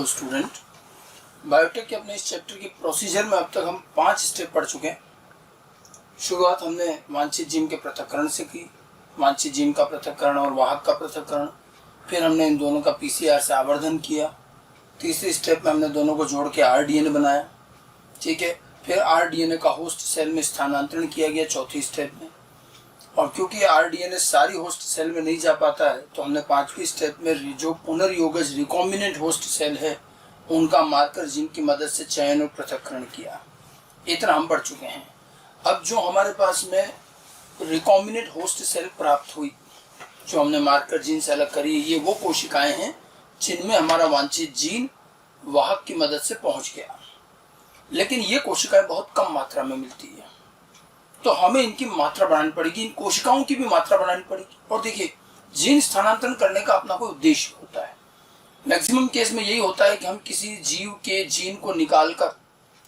Student, biotech के अपने इस चैप्टर के प्रोसीजर में अब तक हम 5 स्टेप पढ़ चुके हैं। शुरुआत हमने वांछित जीन के पृथक्करण से की, वांछित जीन का पृथक्करण और वाहक का पृथक्करण। फिर हमने इन दोनों का पीसीआर से आवर्धन किया। तीसरे स्टेप में हमने दोनों को जोड़ के आरडीएनए बनाया, ठीक है। फिर आरडीएनए का होस्ट सेल में स्थानांतरण किया गया चौथी स्टेप में। और क्योंकि आरडीएनए सारी होस्ट सेल में नहीं जा पाता है, तो हमने 5वीं स्टेप में जो पुनर्योगज रिकॉम्बिनेंट होस्ट सेल है उनका मार्कर जीन की मदद से चयन और पृथक्करण किया। इतना हम पढ़ चुके हैं। अब जो हमारे पास में रिकॉम्बिनेंट होस्ट सेल प्राप्त हुई, जो हमने मार्कर जीन से अलग करी, ये वो कोशिकाएं हैं जिनमें हमारा वांछित जीन वाहक की मदद से पहुंच गया। लेकिन ये कोशिकाएं बहुत कम मात्रा में मिलती है, तो हमें इनकी मात्रा बढ़ानी पड़ेगी, इन कोशिकाओं की भी मात्रा बढ़ानी पड़ेगी। और देखिए, जीन स्थानांतरण करने का अपना कोई उद्देश्य होता है। मैक्सिमम केस में यही होता है कि हम किसी जीव के जीन को निकालकर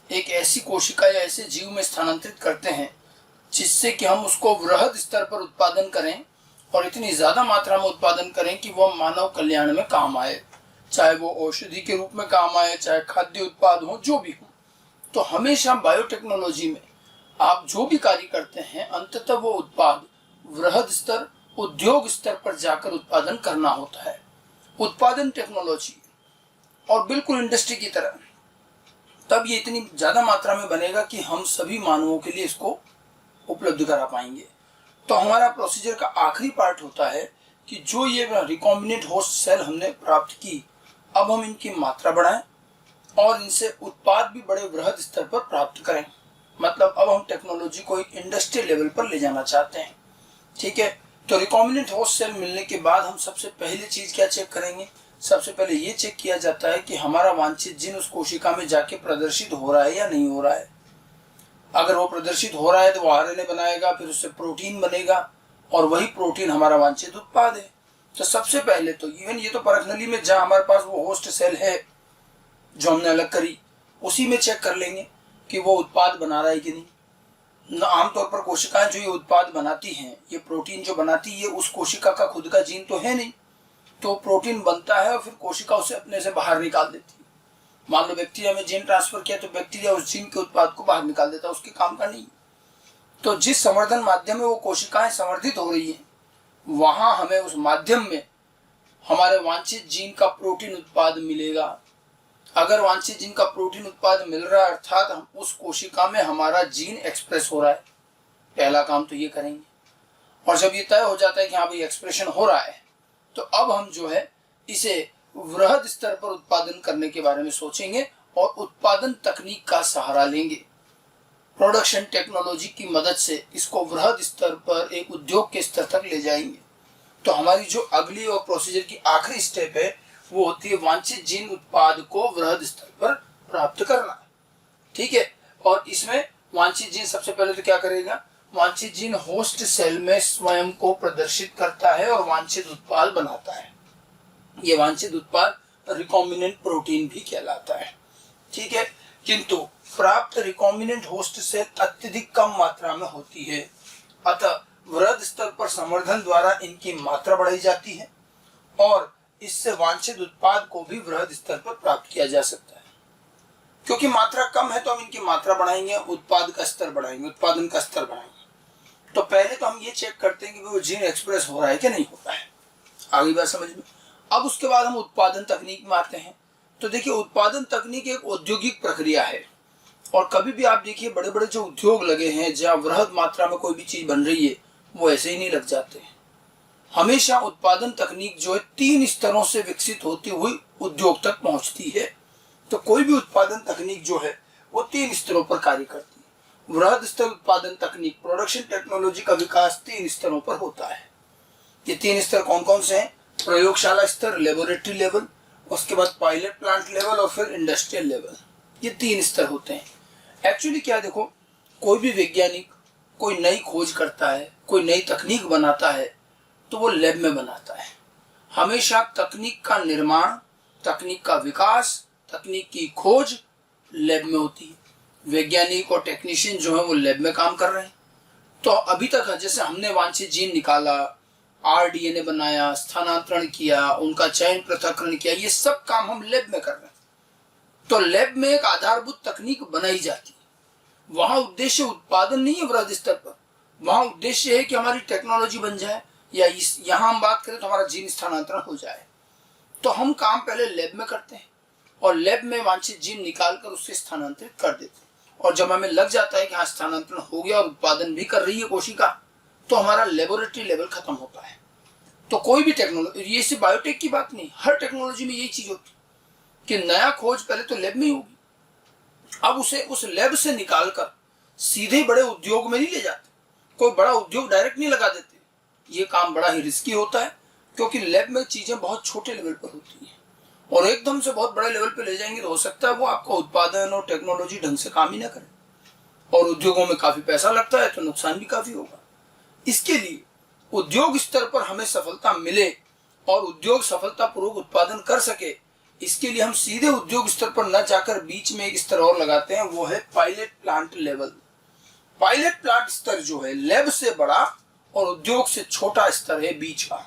एक ऐसी कोशिका या ऐसे जीव में स्थानांतरित करते हैं जिससे कि हम उसको वृहद स्तर पर उत्पादन करें और इतनी ज्यादा मात्रा में उत्पादन करें कि वह मानव कल्याण में काम आए, चाहे वो औषधि के रूप में काम आए, चाहे खाद्य उत्पाद हो, जो भी हो। तो हमेशा बायोटेक्नोलॉजी में आप जो भी कार्य करते हैं, अंततः वो उत्पाद वृहद स्तर, उद्योग स्तर पर जाकर उत्पादन करना होता है। उत्पादन टेक्नोलॉजी और बिल्कुल इंडस्ट्री की तरह, तब ये इतनी ज्यादा मात्रा में बनेगा कि हम सभी मानवों के लिए इसको उपलब्ध करा पाएंगे। तो हमारा प्रोसीजर का आखिरी पार्ट होता है कि जो ये रिकॉम्बिनेंट होस्ट सेल हमने प्राप्त की, अब हम इनकी मात्रा बढ़ाएं और इनसे उत्पाद भी बड़े वृहद स्तर पर प्राप्त करें। मतलब अब हम टेक्नोलॉजी को एक इंडस्ट्रियल लेवल पर ले जाना चाहते हैं, ठीक है। तो रिकॉम्बिनेंट होस्ट सेल मिलने के बाद हम सबसे पहले चीज क्या चेक करेंगे? सबसे पहले ये चेक किया जाता है कि हमारा वांछित जीन उस कोशिका में जाके प्रदर्शित हो रहा है या नहीं हो रहा है। अगर वो प्रदर्शित हो रहा है तो वो आरएनए बनाएगा, फिर उससे प्रोटीन बनेगा और वही प्रोटीन हमारा वांछित उत्पाद है। तो सबसे पहले तो इवन ये तो परखनली में जहाँ हमारे पास वो होस्ट सेल है जो हमने अलग करी, उसी में चेक कर लेंगे कि वो उत्पाद बना रहा है कि नहीं। आमतौर पर कोशिकाएं जो ये उत्पाद बनाती हैं, ये प्रोटीन जो बनाती है, उस कोशिका का खुद का जीन तो है नहीं, तो प्रोटीन बनता है और फिर कोशिका उसे अपने से बाहर निकाल देती है। मान लो बैक्टीरिया में जीन ट्रांसफर किया तो बैक्टीरिया उस जीन के उत्पाद को बाहर निकाल देता है, उसके काम का नहीं। तो जिस संवर्धन माध्यम में वो कोशिकाएं संवर्धित हो रही है, वहां हमें उस माध्यम में हमारे वांछित जीन का प्रोटीन उत्पाद मिलेगा। अगर वांछित जीन का प्रोटीन उत्पाद मिल रहा है, अर्थात हम उस कोशिका में हमारा जीन एक्सप्रेस हो रहा है, पहला काम तो ये करेंगे। और जब ये तय हो जाता है कि हाँ भाई एक्सप्रेशन हो रहा है, तो अब हम जो है इसे वृहद स्तर पर उत्पादन करने के बारे में सोचेंगे और उत्पादन तकनीक का सहारा लेंगे। प्रोडक्शन टेक्नोलॉजी की मदद से इसको वृहद स्तर पर एक उद्योग के स्तर तक ले जाएंगे। तो हमारी जो अगली और प्रोसीजर की आखिरी स्टेप है वो होती है वांछित जीन उत्पाद को वृहद स्तर पर प्राप्त करना, ठीक है। और इसमें वांछित जीन सबसे पहले तो क्या करेगा? वांछित जीन होस्ट सेल में स्वयं को प्रदर्शित करता है और वांछित उत्पाद बनाता है। ये वांछित उत्पाद रिकॉम्बिनेंट प्रोटीन भी कहलाता है, ठीक है। किंतु प्राप्त रिकॉम्बिनेंट होस्ट सेल अत्यधिक कम मात्रा में होती है, अतः वृहद स्तर पर संवर्धन द्वारा इनकी मात्रा बढ़ाई जाती है और इससे वांछित उत्पाद को भी वृहद स्तर पर प्राप्त किया जा सकता है। क्योंकि मात्रा कम है तो हम इनकी मात्रा बढ़ाएंगे, उत्पाद का स्तर बढ़ाएंगे, उत्पादन का स्तर बढ़ाएंगे। तो पहले तो हम ये चेक करते हैं कि वो जीन एक्सप्रेस हो रहा है कि नहीं हो रहा है। आगे बात समझ में। अब उसके बाद हम उत्पादन तकनीक में आते हैं। तो देखिए, उत्पादन तकनीक एक औद्योगिक प्रक्रिया है और कभी भी आप देखिए बड़े बड़े जो उद्योग लगे हैं जहाँ वृहद मात्रा में कोई भी चीज बन रही है, वो ऐसे ही नहीं लग जाते। हमेशा उत्पादन तकनीक जो है 3 स्तरों से विकसित होती हुई उद्योग तक पहुंचती है। तो कोई भी उत्पादन तकनीक जो है वो 3 स्तरों पर कार्य करती है। वृहद स्तर उत्पादन तकनीक, प्रोडक्शन टेक्नोलॉजी का विकास 3 स्तरों पर होता है। ये 3 स्तर कौन कौन से हैं? प्रयोगशाला स्तर, लेबोरेटरी लेवल, उसके बाद पायलट प्लांट लेवल और फिर इंडस्ट्रियल लेवल। ये 3 स्तर होते हैं। एक्चुअली क्या देखो, कोई भी वैज्ञानिक कोई नई खोज करता है, कोई नई तकनीक बनाता है, तो वो लैब में बनाता है। हमेशा तकनीक का निर्माण, तकनीक का विकास, तकनीक की खोज लैब में होती है। वैज्ञानिक और टेक्नीशियन जो है वो लैब में काम कर रहे हैं। तो अभी तक जैसे हमने वांछित जीन निकाला, आरडीएनए बनाया, स्थानांतरण किया, उनका चयन पृथक्करण किया, ये सब काम हम लैब में कर रहे हैं। तो लैब में एक आधारभूत तकनीक बनाई जाती है। वहां उद्देश्य उत्पादन नहीं है वृहद स्तर पर, वहां उद्देश्य है कि हमारी टेक्नोलॉजी बन जाए, या यहाँ हम बात करें तो हमारा जीन स्थानांतरण हो जाए। तो हम काम पहले लैब में करते हैं और लैब में वांछित जीन निकालकर उससे स्थानांतरित कर देते हैं, और जब हमें लग जाता है कि हाँ स्थानांतरण हो गया और उत्पादन भी कर रही है कोशिका, तो हमारा लेबोरेटरी लेवल खत्म होता है। तो कोई भी टेक्नोलॉजी, ये सिर्फ बायोटेक की बात नहीं, हर टेक्नोलॉजी में यही चीज होती है कि नया खोज पहले तो लैब में ही होगी, अब उसे उस लैब से निकालकर सीधे बड़े उद्योग में नहीं ले जाते, कोई बड़ा उद्योग डायरेक्ट नहीं लगा देते। ये काम बड़ा ही रिस्की होता है, क्योंकि लैब में चीजें बहुत छोटे लेवल पर होती हैं, और एकदम से बहुत बड़े लेवल पर ले जाएंगे तो हो सकता है वो आपका उत्पादन और टेक्नोलॉजी ढंग से काम ही ना करे, और उद्योगों में काफी पैसा लगता है तो नुकसान भी काफी होगा। इसके लिए उद्योग स्तर पर हमें सफलता मिले और उद्योग सफलतापूर्वक उत्पादन कर सके, इसके लिए हम सीधे उद्योग स्तर पर न जाकर बीच में एक स्तर और लगाते हैं, वो है pilot plant level. Pilot plant स्तर जो है लैब से बड़ा और उद्योग से छोटा स्तर है, बीच का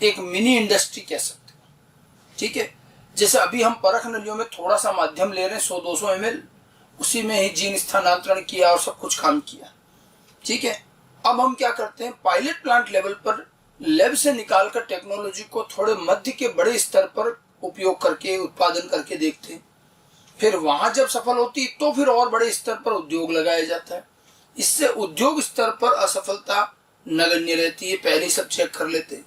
एक मिनी इंडस्ट्री कह सकते हैं। ठीक है, जैसे अभी हम परख नलियों में थोड़ा सा माध्यम ले रहे हैं 100-200 ml, उसी में ही जीन स्थानांतरण किया और सब कुछ काम किया। ठीक है, अब हम क्या करते हैं, पायलट प्लांट लेवल पर लैब से निकालकर टेक्नोलॉजी को थोड़े मध्य के बड़े स्तर पर उपयोग करके उत्पादन करके देखते हैं। फिर वहां जब सफल होती तो फिर और बड़े स्तर पर उद्योग लगाया जाता है। इससे उद्योग स्तर पर असफलता नगण्य रहती है, पहले सब चेक कर लेते हैं।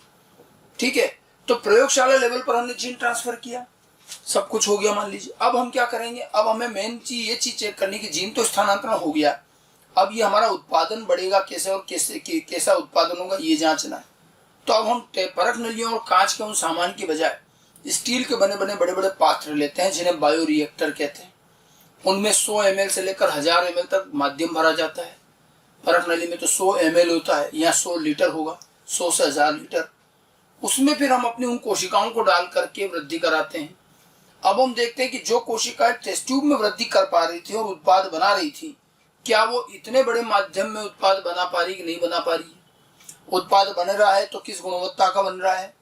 ठीक है, तो प्रयोगशाला लेवल पर हमने जीन ट्रांसफर किया, सब कुछ हो गया मान लीजिए। अब हम क्या करेंगे, अब हमें मेन चीज ये चीज चेक करनी कि जीन तो स्थानांतरण हो गया, अब ये हमारा उत्पादन बढ़ेगा कैसे और कैसा उत्पादन होगा ये जांचना है। तो अब हम परख नलियों और कांच के उन सामान की बजाय स्टील के बने बने बड़े बड़े पात्र लेते हैं, जिन्हें बायो रिएक्टर कहते हैं। उनमें 100 ml से लेकर 1000 ml तक माध्यम भरा जाता है। परख नली में तो 100 ml होता है, यहाँ 100 लीटर होगा, 100 से 1000 लीटर। उसमें फिर हम अपनी उन कोशिकाओं को डाल करके वृद्धि कराते हैं। अब हम देखते हैं कि जो कोशिकाएं टेस्ट ट्यूब में वृद्धि कर पा रही थी और उत्पाद बना रही थी, क्या वो इतने बड़े माध्यम में उत्पाद बना पा रही कि नहीं बना पा रही है। उत्पाद बन रहा है तो किस गुणवत्ता का बन रहा है,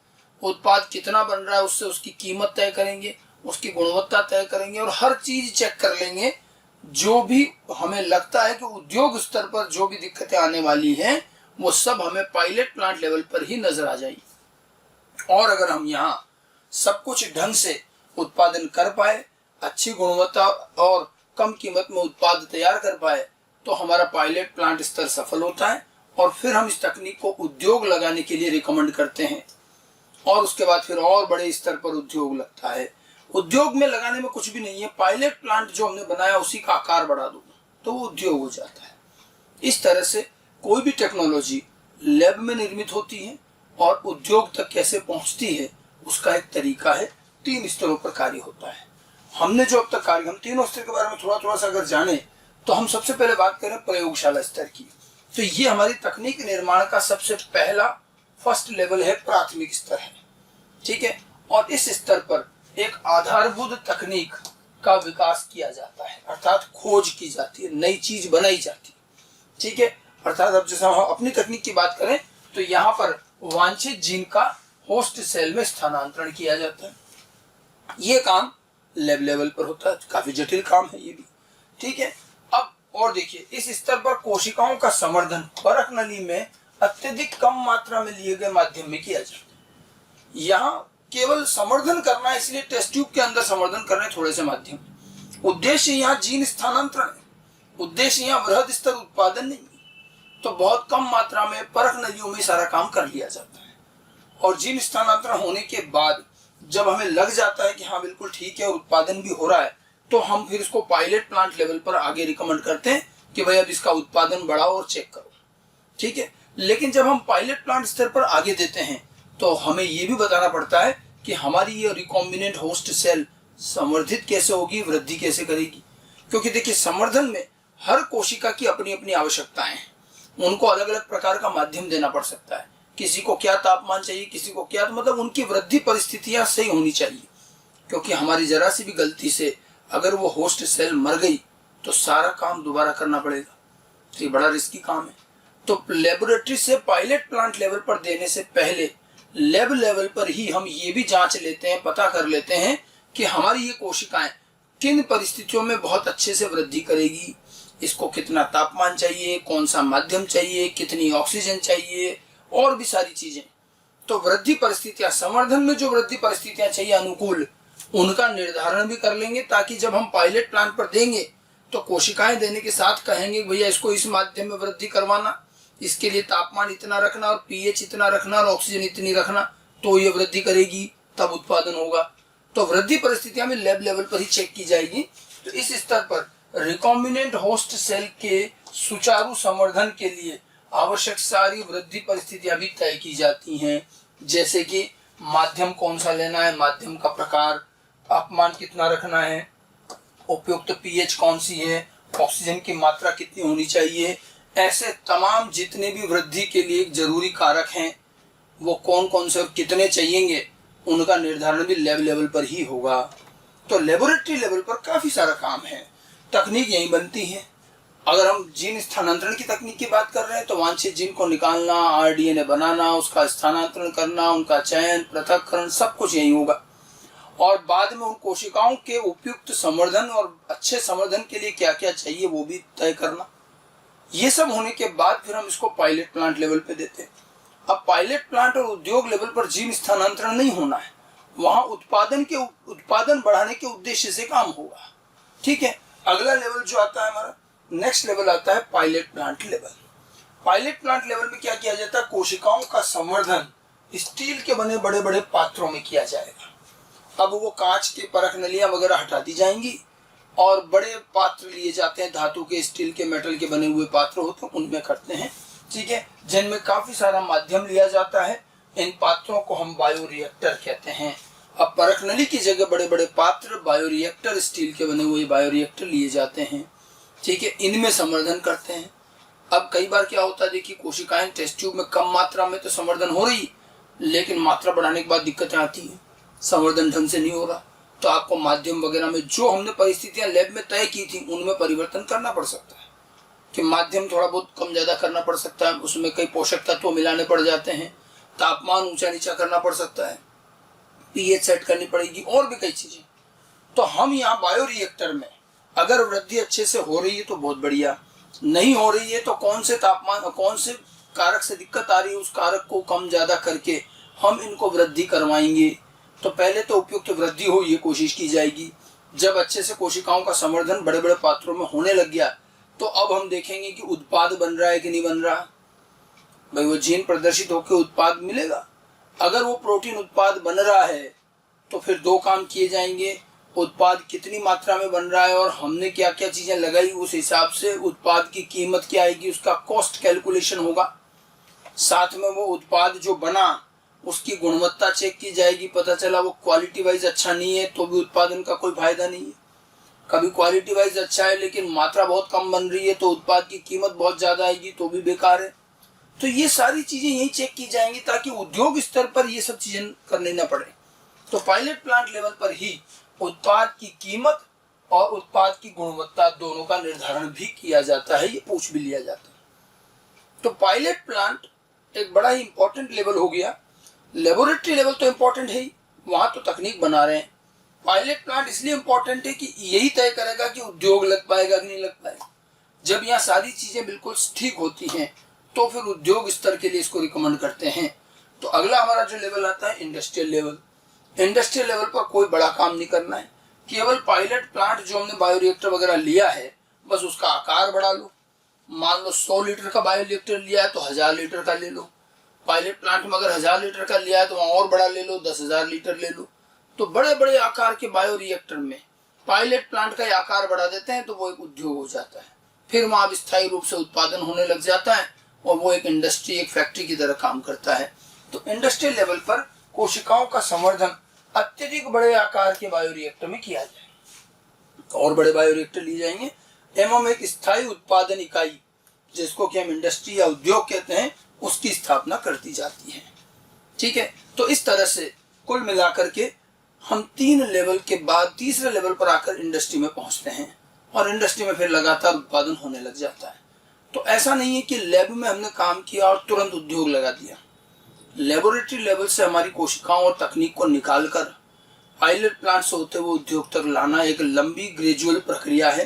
उत्पाद कितना बन रहा है, उससे उसकी कीमत तय करेंगे, उसकी गुणवत्ता तय करेंगे और हर चीज चेक कर लेंगे। जो भी हमें लगता है कि उद्योग स्तर पर जो भी दिक्कतें आने वाली हैं, वो सब हमें पायलट प्लांट लेवल पर ही नजर आ जाएगी। और अगर हम यहाँ सब कुछ ढंग से उत्पादन कर पाए, अच्छी गुणवत्ता और कम कीमत में उत्पाद तैयार कर पाए, तो हमारा पायलट प्लांट स्तर सफल होता है और फिर हम इस तकनीक को उद्योग लगाने के लिए रिकमेंड करते हैं। और उसके बाद फिर और बड़े स्तर पर उद्योग लगता है। उद्योग में लगाने में कुछ भी नहीं है, पायलट प्लांट जो हमने बनाया उसी का आकार बढ़ा दो तो वो उद्योग हो जाता है। इस तरह से कोई भी टेक्नोलॉजी लैब में निर्मित होती है और उद्योग तक कैसे पहुंचती है उसका एक तरीका है, 3 स्तरों पर कार्य होता है। हमने जो अब तक कार्य, हम तीनों स्तर के बारे में थोड़ा सा अगर जाने तो हम सबसे पहले बात करें प्रयोगशाला स्तर की। तो ये हमारी तकनीक निर्माण का सबसे पहला फर्स्ट लेवल है, प्राथमिक स्तर है। ठीक है, और इस स्तर पर एक आधारभूत तकनीक का विकास किया जाता है, अर्थात खोज की जाती है, नई चीज बनाई जाती है। ठीक है, अर्थात अब जैसे हम अपनी तकनीक की बात करें तो यहाँ पर वांछित जीन का होस्ट सेल में स्थानांतरण किया जाता है। ये काम लैब लेवल पर होता है, काफी जटिल काम है ये भी। ठीक है, अब और देखिए इस स्तर पर कोशिकाओं का संवर्धन परख नली में अत्यधिक कम मात्रा में लिए गए माध्यम में किया जाता है। यहाँ केवल संवर्धन करना है, इसलिए टेस्ट ट्यूब के अंदर संवर्धन कर रहे हैं थोड़े से माध्यम। उद्देश्य यहाँ जीन स्थानांतरण है, उद्देश्य यहाँ वृहद स्तर उत्पादन नहीं। तो बहुत कम मात्रा में परख नलियों में सारा काम कर लिया जाता है। और जीन स्थानांतरण होने के बाद जब हमें लग जाता है कि हाँ बिल्कुल ठीक है, उत्पादन भी हो रहा है, तो हम फिर इसको पायलट प्लांट लेवल पर आगे रिकमेंड करते हैं कि भाई अब इसका उत्पादन बढ़ाओ और चेक करो। ठीक है, लेकिन जब हम पायलट प्लांट स्तर पर आगे देते हैं तो हमें ये भी बताना पड़ता है कि हमारी ये रिकॉम्बिनेंट होस्ट सेल संवर्धित कैसे होगी, वृद्धि कैसे करेगी। क्योंकि देखिए संवर्धन में हर कोशिका की अपनी अपनी आवश्यकताएं हैं, उनको अलग अलग प्रकार का माध्यम देना पड़ सकता है। किसी को क्या तापमान चाहिए, किसी को क्या, तो मतलब उनकी वृद्धि परिस्थितियां सही होनी चाहिए। क्योंकि हमारी जरा सी भी गलती से अगर वो होस्ट सेल मर गई तो सारा काम दोबारा करना पड़ेगा, तो ये बड़ा रिस्की काम है। तो लेबोरेटरी से पायलट प्लांट लेवल पर देने से पहले लैब लेवल पर ही हम ये भी जांच लेते हैं, पता कर लेते हैं कि हमारी ये कोशिकाएं किन परिस्थितियों में बहुत अच्छे से वृद्धि करेगी, इसको कितना तापमान चाहिए, कौन सा माध्यम चाहिए, कितनी ऑक्सीजन चाहिए और भी सारी चीजें। तो वृद्धि परिस्थितियां, संवर्धन में जो वृद्धि परिस्थितियां चाहिए अनुकूल, उनका निर्धारण भी कर लेंगे, ताकि जब हम पायलट प्लांट पर देंगे तो कोशिकाएं देने के साथ कहेंगे भैया इसको इस माध्यम में वृद्धि करवाना, इसके लिए तापमान इतना रखना और पीएच इतना रखना और ऑक्सीजन इतनी रखना, तो ये वृद्धि करेगी, तब उत्पादन होगा। तो वृद्धि परिस्थितियां में लैब लेवल पर ही चेक की जाएगी। तो इस स्तर पर रिकॉम्बिनेंट होस्ट सेल के सुचारू संवर्धन के लिए आवश्यक सारी वृद्धि परिस्थितियां भी तय की जाती हैं, जैसे कि माध्यम कौन सा लेना है, माध्यम का प्रकार, तापमान कितना रखना है, उपयुक्त पीएच कौन सी है, ऑक्सीजन की मात्रा कितनी होनी चाहिए। ऐसे तमाम जितने भी वृद्धि के लिए जरूरी कारक हैं वो कौन कौन से और कितने चाहिएंगे, उनका निर्धारण भी लैब लेवल पर ही होगा। तो लेबोरेटरी लेवल पर काफी सारा काम है, तकनीक यही बनती है। अगर हम जीन स्थानांतरण की तकनीक की बात कर रहे हैं तो वांछित जीन को निकालना, आरडीएनए बनाना, उसका स्थानांतरण करना, उनका चयन, पृथक्करण, सब कुछ यही होगा। और बाद में उन कोशिकाओं के उपयुक्त संवर्धन और अच्छे संवर्धन के लिए क्या क्या चाहिए वो भी तय करना। ये सब होने के बाद फिर हम इसको पायलट प्लांट लेवल पे देते हैं। अब पायलट प्लांट और उद्योग लेवल पर जीन स्थानांतरण नहीं होना है, वहां उत्पादन बढ़ाने के उद्देश्य से काम होगा। ठीक है, अगला लेवल जो आता है हमारा नेक्स्ट लेवल आता है pilot plant level. Pilot plant level में क्या किया जाता है, कोशिकाओं का संवर्धन स्टील के बने बड़े बड़े पात्रों में किया जाएगा। अब वो कांच के परख नलियां वगैरह हटा दी जाएंगी और बड़े पात्र लिए जाते हैं, धातु के, स्टील के, मेटल के बने हुए पात्र होते हैं, उनमें करते हैं। ठीक है, जिनमें काफी सारा माध्यम लिया जाता है। इन पात्रों को हम बायोरिएक्टर कहते हैं। अब परख नली की जगह बड़े बड़े पात्र बायोरिएक्टर, स्टील के बने हुए बायोरिएक्टर लिए जाते हैं। ठीक है, इनमें संवर्धन करते हैं। अब कई बार क्या होता है, देखिए कोशिकाएं टेस्ट ट्यूब में कम मात्रा में तो संवर्धन हो रही, लेकिन मात्रा बढ़ाने के बाद दिक्कतें आती है, संवर्धन ढंग से नहीं हो रहा, तो आपको माध्यम वगैरह में जो हमने परिस्थितियां लैब में तय की थी उनमें परिवर्तन करना पड़ सकता है। कि माध्यम थोड़ा बहुत कम ज्यादा करना पड़ सकता है, उसमें कई पोषक तत्व मिलाने पड़ जाते हैं, तापमान ऊंचा नीचा करना पड़ सकता है, पीएच सेट करनी पड़ेगी और भी कई चीजें। तो हम यहाँ बायोरिएक्टर में अगर वृद्धि अच्छे से हो रही है तो बहुत बढ़िया, नहीं हो रही है तो कौन से तापमान, कौन से कारक से दिक्कत आ रही है, उस कारक को कम ज्यादा करके हम इनको वृद्धि करवाएंगे। तो पहले तो उपयुक्त वृद्धि हो ये कोशिश की जाएगी। जब अच्छे से कोशिकाओं का संवर्धन बड़े बड़े पात्रों में होने लग गया तो अब हम देखेंगे कि उत्पाद बन रहा है कि नहीं बन रहा। भाई वो जीन प्रदर्शित होकर उत्पाद मिलेगा। अगर वो प्रोटीन उत्पाद बन रहा है तो फिर दो काम किए जाएंगे, उत्पाद कितनी मात्रा में बन रहा है और हमने क्या क्या चीजें लगाई, उस हिसाब से उत्पाद की कीमत क्या आएगी, उसका कॉस्ट कैलकुलेशन होगा। साथ में वो उत्पाद जो बना उसकी गुणवत्ता चेक की जाएगी, पता चला वो क्वालिटी वाइज अच्छा नहीं है तो भी उत्पादन का कोई फायदा नहीं है। कभी क्वालिटी वाइज अच्छा है लेकिन मात्रा बहुत कम बन रही है तो उत्पाद की कीमत बहुत ज्यादा आएगी तो भी बेकार है। तो ये सारी चीजें यही चेक की जाएंगी ताकि उद्योग स्तर पर ये सब चीजें करनी न पड़े। तो पायलट प्लांट लेवल पर ही उत्पाद की कीमत और उत्पाद की गुणवत्ता दोनों का निर्धारण भी किया जाता है, ये पूछ भी लिया जाता है। तो पायलट प्लांट एक बड़ा ही इंपॉर्टेंट लेवल हो गया। लेबोरेटरी लेवल तो इंपॉर्टेंट है ही, वहां तो तकनीक बना रहे हैं। पायलट प्लांट इसलिए इंपॉर्टेंट है कि यही तय करेगा कि उद्योग लग पाएगा कि नहीं लग पाएगा। जब यहाँ सारी चीजें बिल्कुल ठीक होती हैं तो फिर उद्योग स्तर के लिए इसको रिकमेंड करते हैं। तो अगला हमारा जो लेवल आता है इंडस्ट्रियल लेवल। इंडस्ट्रियल लेवल पर कोई बड़ा काम नहीं करना है, केवल पायलट प्लांट जो हमने बायोरिएक्टर वगैरह लिया है बस उसका आकार बढ़ा लो। मान लो 100 लीटर का बायोरिएक्टर लिया है तो 1000 लीटर का ले लो। पायलट प्लांट में अगर 1000 लीटर का लिया है तो वहां और बड़ा ले लो, 10,000 लीटर ले लो। तो बड़े बड़े आकार के बायोरिएक्टर में पायलट प्लांट का आकार बढ़ा देते हैं तो वो एक उद्योग हो जाता है। फिर वहां स्थायी रूप से उत्पादन होने लग जाता है और वो एक इंडस्ट्री, एक फैक्ट्री की तरह काम करता है। तो इंडस्ट्रियल लेवल पर कोशिकाओं का संवर्धन अत्यधिक बड़े आकार के बायोरिएक्टर में किया जाए और बड़े बायोरिएक्टर लिए जाएंगे एवं एक स्थायी उत्पादन इकाई जिसको कि हम इंडस्ट्री या उद्योग कहते हैं उसकी स्थापना कर दी जाती है। ठीक है, तो इस तरह से कुल मिलाकर के हम 3 लेवल के बाद तीसरे लेवल पर आकर इंडस्ट्री में पहुंचते हैं और इंडस्ट्री में फिर लगातार उत्पादन होने लग जाता है। तो ऐसा नहीं है कि लैब में हमने काम किया और तुरंत उद्योग लगा दिया। लेबोरेटरी लेवल से हमारी कोशिकाओं और तकनीक को निकालकर पायलट प्लांट से होते हुए उद्योग तक लाना एक लंबी ग्रेजुअल प्रक्रिया है।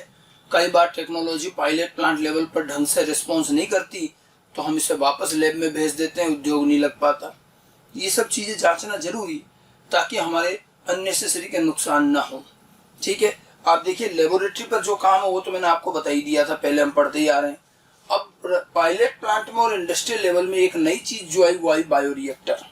कई बार टेक्नोलॉजी पायलट प्लांट लेवल पर ढंग से रिस्पॉन्स नहीं करती तो हम इसे वापस लैब में भेज देते हैं, उद्योग नहीं लग पाता। ये सब चीज़ें जांचना जरूरी ताकि हमारे अननेसेसरी के नुकसान ना हो। ठीक है, आप देखिए लेबोरेटरी पर जो काम है वो तो मैंने आपको बता ही दिया था, पहले हम पढ़ते ही आ रहे हैं। अब पायलट प्लांट में और इंडस्ट्रियल लेवल में एक नई चीज जो आई वो आई बायोरिएक्टर।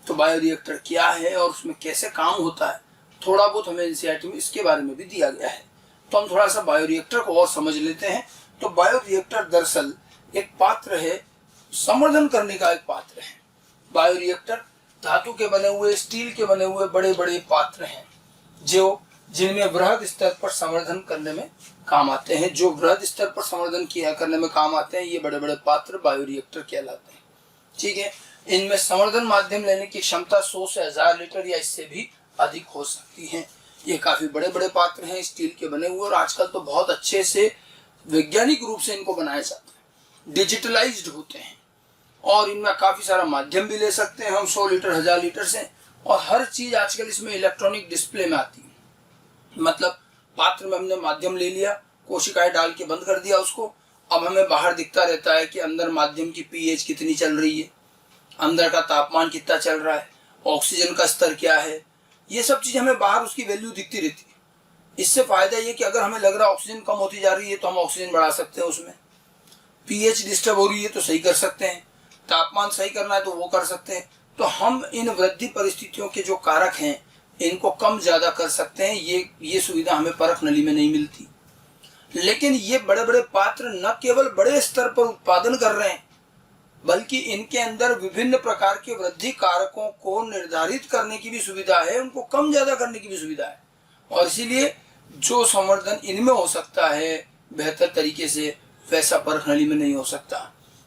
तो बायोरिएक्टर क्या है और उसमें कैसे काम होता है, थोड़ा बहुत हमें एनसीईआरटी में इसके बारे में भी दिया गया है। तो हम थोड़ा सा बायोरिएक्टर को और समझ लेते हैं। तो बायोरिएक्टर दरअसल एक पात्र है, संवर्धन करने का एक पात्र है। बायोरिएक्टर धातु के बने हुए, स्टील के बने हुए बड़े बड़े पात्र हैं जो जिनमें वृहद स्तर पर संवर्धन करने में काम आते हैं। जो वृहद स्तर पर संवर्धन किया करने में काम आते हैं ये बड़े बड़े पात्र बायोरिएक्टर कहलाते हैं। ठीक है, इनमें संवर्धन माध्यम लेने की क्षमता 100 से 1000 लीटर या इससे भी अधिक हो सकती है। ये काफी बड़े बड़े पात्र हैं, स्टील के बने हुए, और आजकल तो बहुत अच्छे से वैज्ञानिक रूप से इनको बनाया जाता है, डिजिटलाइज्ड होते हैं और इनमें काफी सारा माध्यम भी ले सकते हैं हम 100 लीटर 1000 लीटर से। और हर चीज आजकल इसमें इलेक्ट्रॉनिक डिस्प्ले में आती है। मतलब पात्र में हमने माध्यम ले लिया, कोशिकाएं डाल के बंद कर दिया उसको, अब हमें बाहर दिखता रहता है कि अंदर माध्यम की पीएच कितनी चल रही है, अंदर का तापमान कितना चल रहा है, ऑक्सीजन का स्तर क्या है, ये सब चीज हमें बाहर उसकी वैल्यू दिखती रहती है। इससे फायदा ये कि अगर हमें लग रहा है ऑक्सीजन कम होती जा रही है तो हम ऑक्सीजन बढ़ा सकते हैं, उसमें पीएच डिस्टर्ब हो रही है तो सही कर सकते हैं, तापमान सही करना है तो वो कर सकते हैं। तो हम इन वृद्धि परिस्थितियों के जो कारक हैं इनको कम ज्यादा कर सकते हैं। ये सुविधा हमें परख नली में नहीं मिलती। लेकिन ये बड़े बड़े पात्र न केवल बड़े स्तर पर उत्पादन कर रहे हैं बल्कि इनके अंदर विभिन्न प्रकार के वृद्धि कारकों को निर्धारित करने की भी सुविधा है, उनको कम ज्यादा करने की भी सुविधा है। और इसीलिए जो संवर्धन इनमें हो सकता है बेहतर तरीके से, वैसा परख नली में नहीं हो सकता।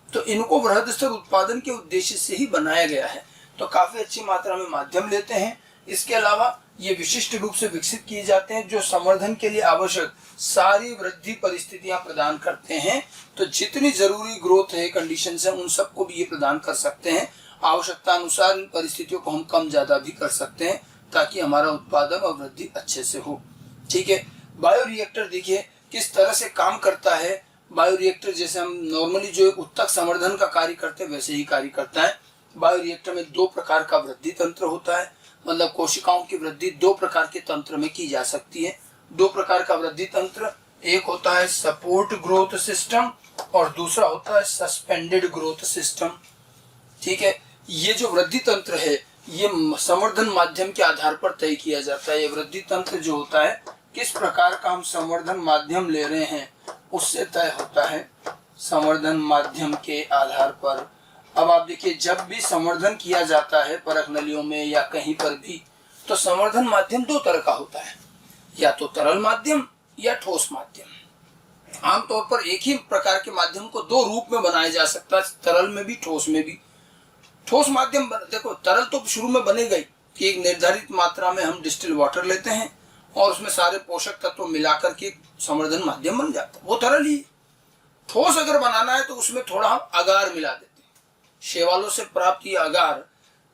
तो इनको वृहद स्तर उत्पादन के उद्देश्य से ही बनाया गया है। तो काफी अच्छी मात्रा में माध्यम लेते हैं। इसके अलावा ये विशिष्ट रूप से विकसित किए जाते हैं जो संवर्धन के लिए आवश्यक सारी वृद्धि परिस्थितियां प्रदान करते हैं। तो जितनी जरूरी ग्रोथ है, कंडीशन है, उन सबको भी ये प्रदान कर सकते हैं। आवश्यकता अनुसार इन परिस्थितियों को हम कम ज्यादा भी कर सकते हैं ताकि हमारा उत्पादन और वृद्धि अच्छे से हो। ठीक है, बायोरिएक्टर देखिए किस तरह से काम करता है। बायोरिएक्टर जैसे हम नॉर्मली जो एक उत्तक संवर्धन का कार्य करते हैं वैसे ही कार्य करता है। बायोरिएक्टर में 2 प्रकार का वृद्धि तंत्र होता है, मतलब कोशिकाओं की वृद्धि 2 प्रकार के तंत्र में की जा सकती है। 2 प्रकार का वृद्धि तंत्र, एक होता है सपोर्ट ग्रोथ सिस्टम और दूसरा होता है सस्पेंडेड ग्रोथ सिस्टम। ठीक है, ये जो वृद्धि तंत्र है ये संवर्धन माध्यम के आधार पर तय किया जाता है। ये वृद्धि तंत्र जो होता है किस प्रकार का हम संवर्धन माध्यम ले रहे हैं उससे तय होता है, संवर्धन माध्यम के आधार पर। अब आप देखिए जब भी संवर्धन किया जाता है परख नलियों में या कहीं पर भी, तो संवर्धन माध्यम 2 तरह का होता है, या तो तरल माध्यम या ठोस माध्यम। आमतौर पर एक ही प्रकार के माध्यम को 2 रूप में बनाया जा सकता है, तरल में भी ठोस में भी। ठोस माध्यम देखो, तरल तो शुरू में बनेगा ही कि एक निर्धारित मात्रा में हम डिस्टिल वाटर लेते हैं और उसमें सारे पोषक तत्व मिलाकर के संवर्धन माध्यम बन जाता है, वो तरल ही। ठोस अगर बनाना है तो उसमें थोड़ा हम अगार मिला देते हैं। शैवालों से प्राप्त ये अगार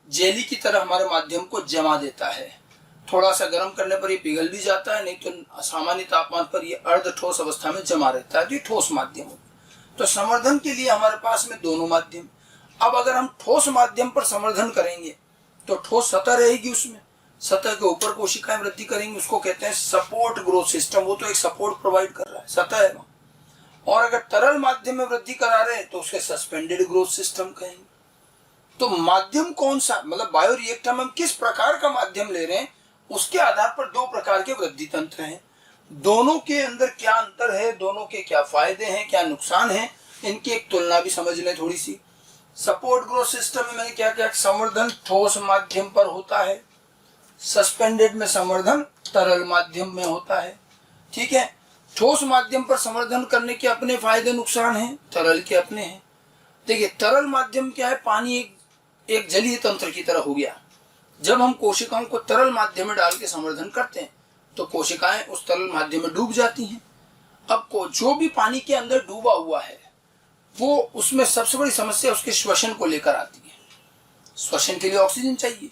जेली की तरह हमारे माध्यम को जमा देता है। थोड़ा सा गर्म करने पर ये पिघल भी जाता है, नहीं तो सामान्य तापमान पर ये अर्ध ठोस अवस्था में जमा रहता है, तो ये ठोस माध्यम हो। तो संवर्धन के लिए हमारे पास में दोनों माध्यम। अब अगर हम ठोस माध्यम पर संवर्धन करेंगे तो ठोस सतह रहेगी, उसमें सतह के ऊपर कोशिकाएं वृद्धि करेंगी, उसको कहते हैं सपोर्ट ग्रोथ सिस्टम। वो तो एक सपोर्ट प्रोवाइड कर रहा है, सतह है। और अगर तरल माध्यम में वृद्धि करा रहे हैं तो उसके सस्पेंडेड ग्रोथ सिस्टम कहेंगे। तो माध्यम कौन सा, मतलब बायोरिएक्टर में हम किस प्रकार का माध्यम ले रहे हैं उसके आधार पर 2 प्रकार के वृद्धि तंत्र हैं। दोनों के अंदर क्या अंतर है, दोनों के क्या फायदे हैं, क्या नुकसान है, इनकी एक तुलना भी समझ लें थोड़ी सी। सपोर्ट ग्रोथ सिस्टम में मैंने क्या क्या, संवर्धन ठोस माध्यम पर होता है, सस्पेंडेड में संवर्धन तरल माध्यम में होता है। ठीक है, ठोस माध्यम पर संवर्धन करने के अपने फायदे नुकसान हैं, तरल के अपने हैं। देखिए तरल माध्यम क्या है, पानी एक जलीय तंत्र की तरह हो गया। जब हम कोशिकाओं को तरल माध्यम में डाल के संवर्धन करते हैं तो कोशिकाएं उस तरल माध्यम में डूब जाती हैं। अब को जो भी पानी के अंदर डूबा हुआ है वो उसमें सबसे बड़ी समस्या उसके श्वसन को लेकर आती है। श्वसन के लिए ऑक्सीजन चाहिए,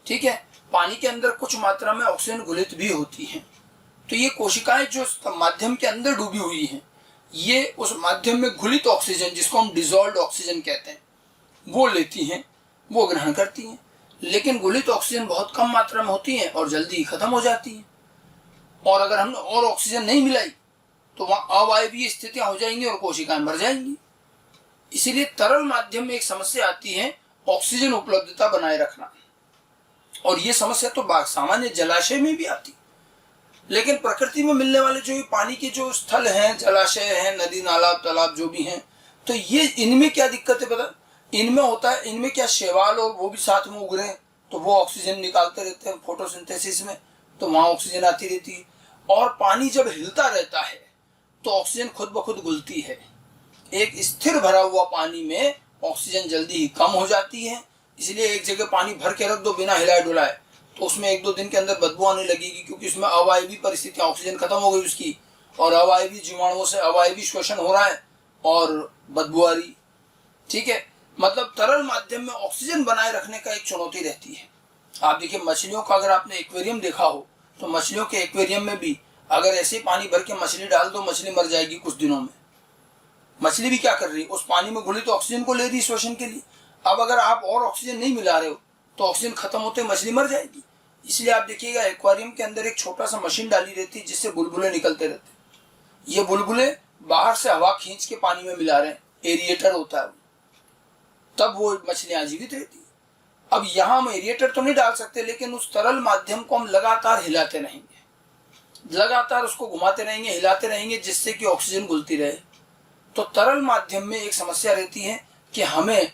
ठीक है, पानी के अंदर कुछ मात्रा में ऑक्सीजन घुलित भी होती है। तो ये कोशिकाएं जो माध्यम के अंदर डूबी हुई हैं, ये उस माध्यम में घुलित ऑक्सीजन, जिसको हम डिजॉल्व्ड ऑक्सीजन कहते हैं, वो लेती हैं, वो ग्रहण करती हैं। लेकिन घुलित ऑक्सीजन बहुत कम मात्रा में होती है और जल्दी ही खत्म हो जाती है। और अगर हमने और ऑक्सीजन नहीं मिलाई तो वहां अवायवीय स्थितियां हो जाएंगी और कोशिकाएं मर जाएंगी। इसीलिए तरल माध्यम में एक समस्या आती है ऑक्सीजन उपलब्धता बनाए रखना, और ये समस्या तो सामान्य जलाशय में भी आती। लेकिन प्रकृति में मिलने वाले जो पानी के जो स्थल हैं, जलाशय हैं, नदी नाला तालाब जो भी हैं, तो ये इनमें क्या दिक्कत है पता? इनमें होता है, इनमें क्या शैवाल और वो भी साथ में उग रहे हैं, तो वो ऑक्सीजन निकालते रहते हैं फोटोसिंथेसिस में, तो वहां ऑक्सीजन आती रहती है। और पानी जब हिलता रहता है तो ऑक्सीजन खुद ब खुद घुलती है। एक स्थिर भरा हुआ पानी में ऑक्सीजन जल्दी ही कम हो जाती है। इसलिए एक जगह पानी भर के रख दो बिना हिलाए डुलाए तो उसमें 1-2 दिन के अंदर बदबू आने लगेगी, क्योंकि उसमें अवायवी परिस्थितियां, ऑक्सीजन खत्म हो गई उसकी, और अवायवी जीवाणुओं से अवायवी श्वसन हो रहा है और बदबू आ रही। ठीक है, मतलब तरल माध्यम में ऑक्सीजन बनाए रखने का एक चुनौती रहती है। आप देखिए मछलियों का, अगर आपने एक्वेरियम देखा हो तो मछलियों के एक्वेरियम में भी अगर ऐसे पानी भर के मछली डाल दो, मछली मर जाएगी कुछ दिनों में। मछली भी क्या कर रही है, उस पानी में घुली तो ऑक्सीजन को ले रही श्वसन के लिए। अब अगर आप और ऑक्सीजन नहीं मिला रहे हो तो ऑक्सीजन खत्म होते मछली मर जाएगी। इसलिए आप देखिएगा एक्वेरियम के अंदर एक छोटा सा मशीन डाली रहती है जिससे बुलबुले निकलते रहते। ये बुलबुले बाहर से हवा खींच के पानी में मिला रहे हैं, एरिएटर होता है, तब वो मछलियां जीवित रहती है। अब यहाँ हम एरिएटर तो नहीं डाल सकते, लेकिन उस तरल माध्यम को हम लगातार हिलाते रहेंगे, लगातार उसको घुमाते रहेंगे, हिलाते रहेंगे, जिससे कि ऑक्सीजन घुलती रहे। तो तरल माध्यम में एक समस्या रहती है कि हमें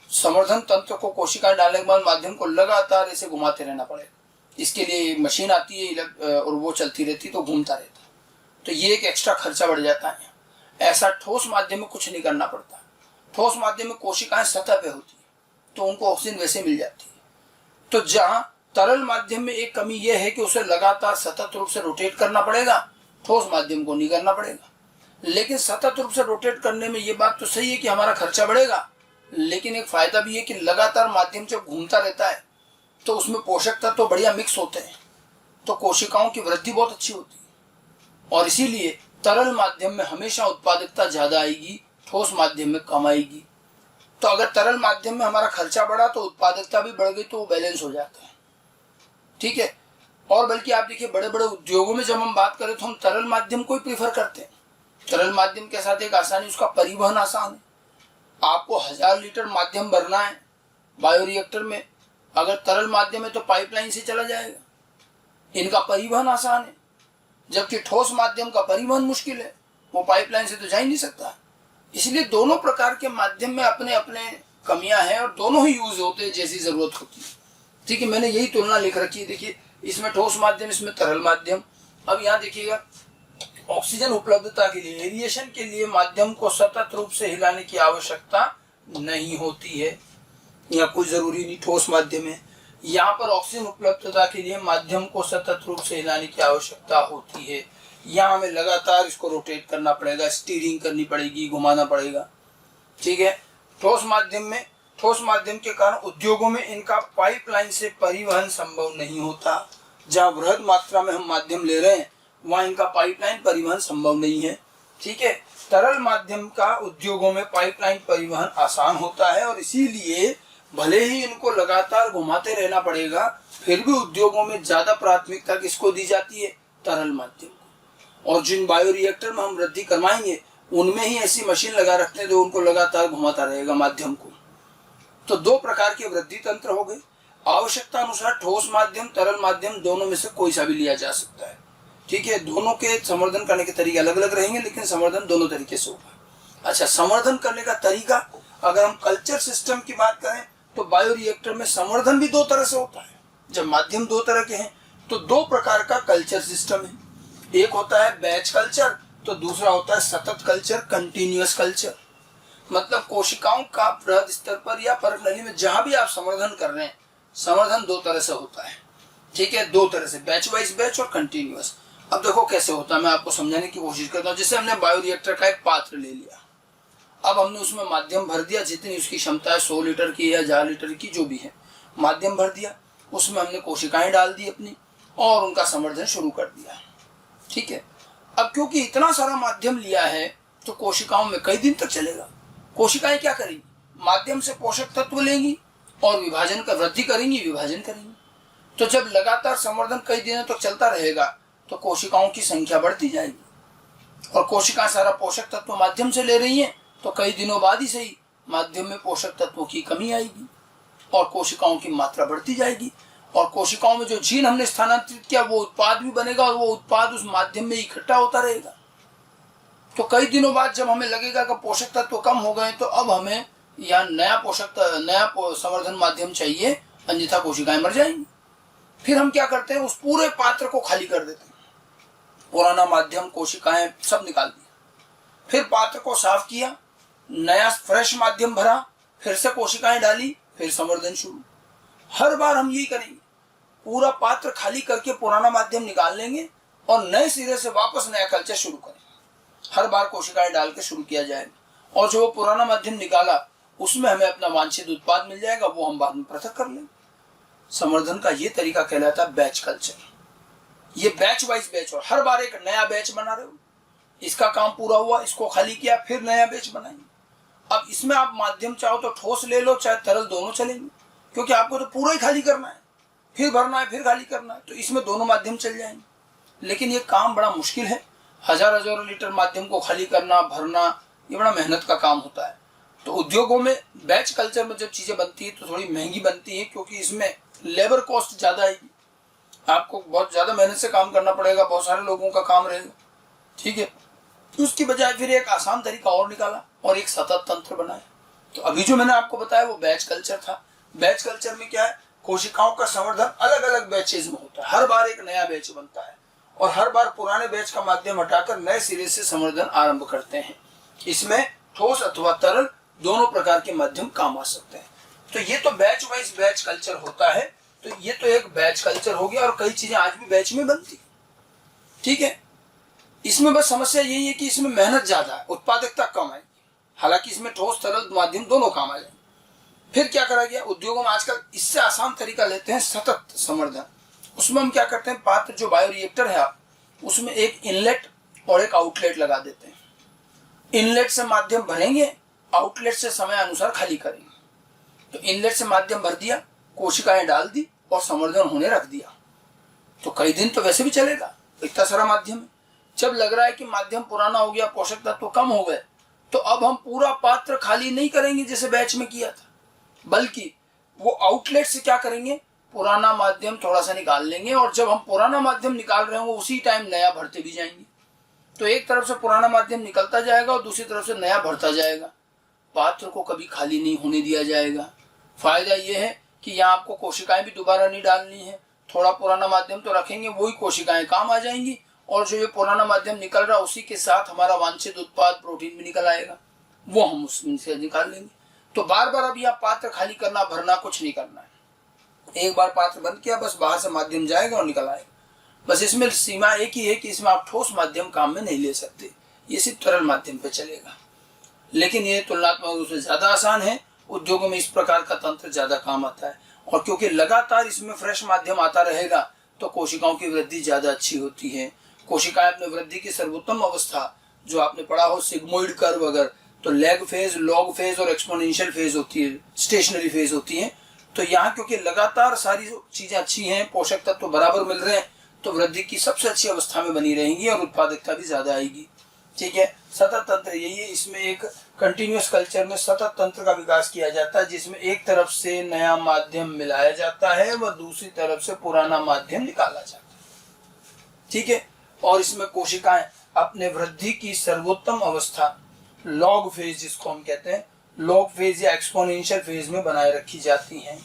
संवर्धन तंत्र को कोशिकाएं डालने के बाद माध्यम को लगातार ऐसे घुमाते रहना पड़ेगा। इसके लिए मशीन आती है और वो चलती रहती, तो घूमता रहता। तो ये एक एक्स्ट्रा खर्चा बढ़ जाता है। ऐसा ठोस माध्यम में कुछ नहीं करना पड़ता। ठोस माध्यम में कोशिकाएं सतह पे होती है तो उनको ऑक्सीजन वैसे मिल जाती है। तो जहां तरल माध्यम में एक कमी यह है कि उसे लगातार सतत रूप से रोटेट करना पड़ेगा, ठोस माध्यम को नहीं करना पड़ेगा। लेकिन सतत रूप से रोटेट करने में ये बात तो सही है कि हमारा खर्चा बढ़ेगा, लेकिन एक फायदा भी है कि लगातार माध्यम जब घूमता रहता है तो उसमें पोषक तत्व तो बढ़िया मिक्स होते हैं, तो कोशिकाओं की वृद्धि बहुत अच्छी होती है। और इसीलिए तरल माध्यम में हमेशा उत्पादकता ज्यादा आएगी, ठोस माध्यम में कम आएगी। तो अगर तरल माध्यम में हमारा खर्चा बढ़ा तो उत्पादकता भी बढ़ गई, तो वो बैलेंस हो जाता है। ठीक है, और बल्कि आप देखिए बड़े बड़े उद्योगों में जब हम बात करें तो हम तरल माध्यम को ही प्रीफर करते हैं। तरल माध्यम के साथ एक आसानी, उसका परिवहन आसान है। आपको 1000 लीटर माध्यम भरना है बायोरिएक्टर में, अगर तरल माध्यम है तो पाइपलाइन से चला जाएगा, इनका परिवहन आसान है। जबकि ठोस माध्यम का परिवहन मुश्किल है, वो पाइपलाइन से तो जा ही नहीं सकता। इसलिए दोनों प्रकार के माध्यम में अपने अपने कमियां हैं और दोनों ही यूज होते हैं जैसी जरूरत होती है। ठीक है, मैंने यही तुलना लिख रखी है। देखिए इसमें ठोस माध्यम, इसमें तरल माध्यम। अब यहाँ देखिएगा ऑक्सीजन उपलब्धता के लिए, एरिएशन के लिए माध्यम को सतत रूप से हिलाने की आवश्यकता नहीं होती है, या कोई जरूरी नहीं ठोस माध्यम है। यहाँ पर ऑक्सीजन उपलब्धता के लिए माध्यम को सतत रूप से हिलाने की आवश्यकता होती है। यहाँ हमें लगातार इसको रोटेट करना पड़ेगा, स्टीयरिंग करनी पड़ेगी, घुमाना पड़ेगा। ठीक है, ठोस माध्यम के कारण उद्योगों में इनका पाइपलाइन से परिवहन संभव नहीं होता। जहाँ वृहद मात्रा में हम माध्यम ले रहे हैं वहाँ इनका पाइपलाइन परिवहन संभव नहीं है। ठीक है, तरल माध्यम का उद्योगों में पाइपलाइन परिवहन आसान होता है, और इसीलिए भले ही इनको लगातार घुमाते रहना पड़ेगा, फिर भी उद्योगों में ज्यादा प्राथमिकता किसको दी जाती है, तरल माध्यम को। और जिन बायोरिएक्टर में हम वृद्धि करवाएंगे उनमें ही ऐसी मशीन लगा रखते हैं जो उनको लगातार घुमाता रहेगा माध्यम को। तो 2 प्रकार के वृद्धि तंत्र हो गए। आवश्यकता अनुसार ठोस माध्यम, तरल माध्यम, दोनों में से कोई सा भी लिया जा सकता है। ठीक है, दोनों के संवर्धन करने के तरीके अलग अलग रहेंगे, लेकिन संवर्धन दोनों तरीके से होगा। अच्छा, संवर्धन करने का तरीका, अगर हम कल्चर सिस्टम की बात करें तो बायोरिएक्टर में संवर्धन भी 2 तरह से होता है। जब माध्यम 2 तरह के हैं तो 2 प्रकार का कल्चर सिस्टम है। एक होता है बैच कल्चर, तो दूसरा होता है सतत कल्चर, कंटिन्यूअस कल्चर। मतलब कोशिकाओं का वृहद स्तर पर या परत नली में जहां भी आप संवर्धन कर रहे हैं, संवर्धन 2 तरह से होता है। ठीक है, 2 तरह से, बैच वाइज बैच और कंटिन्यूअस। अब देखो कैसे होता है, मैं आपको समझाने की कोशिश करता हूँ। जैसे हमने बायोरिएक्टर का एक पात्र ले लिया, अब हमने उसमें माध्यम भर दिया, जितनी उसकी क्षमता है 100 लीटर की या 1000 लीटर की जो भी है, माध्यम भर दिया। उसमें हमने कोशिकाएं डाल दी अपनी और उनका संवर्धन शुरू कर दिया। ठीक है, अब क्योंकि इतना सारा माध्यम लिया है तो कोशिकाओं में कई दिन तक चलेगा। कोशिकाएं क्या करेंगी, माध्यम से पोषक तत्व लेंगी और विभाजन का वृद्धि करेंगी, विभाजन करेंगी। तो जब लगातार संवर्धन कई दिनों तक चलता रहेगा तो कोशिकाओं की संख्या बढ़ती जाएगी और कोशिकाएं सारा पोषक तत्व माध्यम से ले रही हैं तो कई दिनों बाद ही सही माध्यम में पोषक तत्वों की कमी आएगी और कोशिकाओं की मात्रा बढ़ती जाएगी और कोशिकाओं में जो जीन हमने स्थानांतरित किया वो उत्पाद भी बनेगा और वो उत्पाद उस माध्यम में इकट्ठा होता रहेगा। तो कई दिनों बाद जब हमें लगेगा कि पोषक तत्व कम हो गए तो अब हमें यहाँ नया संवर्धन माध्यम चाहिए, अन्यथा कोशिकाएं मर जाएंगी। फिर हम क्या करते हैं, उस पूरे पात्र को खाली कर देते हैं, पुराना माध्यम कोशिकाएं सब निकाल दिया, फिर पात्र को साफ किया, नया फ्रेश माध्यम भरा, फिर से कोशिकाएं डाली, फिर संवर्धन शुरू। हर बार हम यही करेंगे, पूरा पात्र खाली करके पुराना माध्यम निकाल लेंगे और नए सिरे से वापस नया कल्चर शुरू करेंगे। हर बार कोशिकाएं डाल के शुरू किया जाएगा और जो वो पुराना माध्यम निकाला उसमें हमें अपना वांछित उत्पाद मिल जाएगा, वो हम बाद में पृथक कर लेंगे। संवर्धन का ये तरीका कहलाता है बैच कल्चर। ये बैच वाइज बैच, और हर बार एक नया बैच बना रहे हो, इसका काम पूरा हुआ, इसको खाली किया, फिर नया बैच बनाएंगे। अब इसमें आप माध्यम चाहो तो ठोस ले लो चाहे तरल, दोनों चलेंगे, क्योंकि आपको तो पूरा ही खाली करना है, फिर भरना है, फिर खाली करना है, तो इसमें दोनों माध्यम चल जाएंगे। लेकिन ये काम बड़ा मुश्किल है, हजारों लीटर माध्यम को खाली करना, भरना, ये बड़ा मेहनत का काम होता है। तो उद्योगों में बैच कल्चर में जब चीजें बनती है तो थोड़ी महंगी बनती है, क्योंकि इसमें लेबर कॉस्ट ज्यादा आएगी, आपको बहुत ज्यादा मेहनत से काम करना पड़ेगा, बहुत सारे लोगों का काम रहेगा। ठीक है, उसकी बजाय फिर एक आसान तरीका और निकाला और एक सतत तंत्र बनाया। तो अभी जो मैंने आपको बताया वो बैच कल्चर था। बैच कल्चर में क्या है, कोशिकाओं का संवर्धन अलग अलग बैचेज में होता है, हर बार एक नया बैच बनता है और हर बार पुराने बैच का माध्यम हटाकर नए सिरे से संवर्धन आरंभ करते हैं। इसमें ठोस अथवा तरल दोनों प्रकार के माध्यम काम आ सकते हैं। तो ये तो बैच वाइज बैच कल्चर होता है। तो ये तो एक बैच कल्चर हो गया और कई चीजें आज भी बैच में बनती है। ठीक है, इसमें बस समस्या यही है कि इसमें मेहनत ज्यादा है, उत्पादकता कम है, हालांकि इसमें ठोस तरल माध्यम दोनों काम आ जाए। फिर क्या करा गया, उद्योगों में आजकल इससे आसान तरीका लेते हैं सतत संवर्धन। उसमें हम क्या करते हैं, पात्र जो बायोरिएक्टर है उसमें एक इनलेट और एक आउटलेट लगा देते हैं। इनलेट से माध्यम भरेंगे, आउटलेट से समय अनुसार खाली करेंगे। तो इनलेट से माध्यम भर दिया, कोशिकाएं डाल दी और संवर्धन होने रख दिया, तो कई दिन तो वैसे भी चलेगा, इतना सारा माध्यम है। जब लग रहा है कि माध्यम पुराना हो गया, पोषक तत्व तो कम हो गए, तो अब हम पूरा पात्र खाली नहीं करेंगे जैसे बैच में किया था, बल्कि वो आउटलेट से क्या करेंगे, पुराना माध्यम थोड़ा सा निकाल लेंगे और जब हम पुराना माध्यम निकाल रहे होंगे उसी टाइम नया भरते भी जाएंगे। तो एक तरफ से पुराना माध्यम निकलता जाएगा और दूसरी तरफ से नया भरता जाएगा, पात्र को कभी खाली नहीं होने दिया जाएगा। फायदा यह है कि यहाँ आपको कोशिकाएं भी दोबारा नहीं डालनी है, थोड़ा पुराना माध्यम तो रखेंगे, वही कोशिकाएं काम आ जाएंगी और जो ये पुराना माध्यम निकल रहा है उसी के साथ हमारा वांछित उत्पाद प्रोटीन भी निकल आएगा, वो हम उसमें से निकाल लेंगे। तो बार बार अब यहाँ पात्र खाली करना भरना कुछ नहीं करना है, एक बार पात्र बंद किया, बस बाहर से माध्यम जाएगा और निकल आएगा। बस इसमें सीमा एक ही है कि इसमें आप ठोस माध्यम काम में नहीं ले सकते, ये सिर्फ तरल माध्यम पे चलेगा। लेकिन ये तुलनात्मक रूप से ज्यादा आसान है, उद्योगों में इस प्रकार का तंत्र ज्यादा काम आता है और क्योंकि लगातार इसमें फ्रेश माध्यम आता रहेगा तो कोशिकाओं की वृद्धि ज्यादा अच्छी होती है। कोशिकाएं अपने वृद्धि की सर्वोत्तम अवस्था, जो आपने पढ़ा हो सिग्मोइड कर्व अगर, तो लैग फेज, लॉग फेज और एक्सपोनेंशियल फेज होती है, स्टेशनरी फेज होती है। तो यहाँ क्योंकि लगातार सारी चीजें अच्छी हैं, पोषक तत्व तो बराबर मिल रहे हैं, तो वृद्धि की सबसे अच्छी अवस्था में बनी रहेंगी और उत्पादकता भी ज्यादा आएगी। ठीक है, सतत तंत्र यही है, इसमें एक कंटिन्यूअस कल्चर में सतत तंत्र का विकास किया जाता है, जिसमें एक तरफ से नया माध्यम मिलाया जाता है व दूसरी तरफ से पुराना माध्यम निकाला जाता है। ठीक है, और इसमें कोशिकाएं अपने वृद्धि की सर्वोत्तम अवस्था लॉग फेज, जिसको हम कहते हैं लॉग फेज या एक्सपोनेंशियल फेज में बनाए रखी जाती हैं।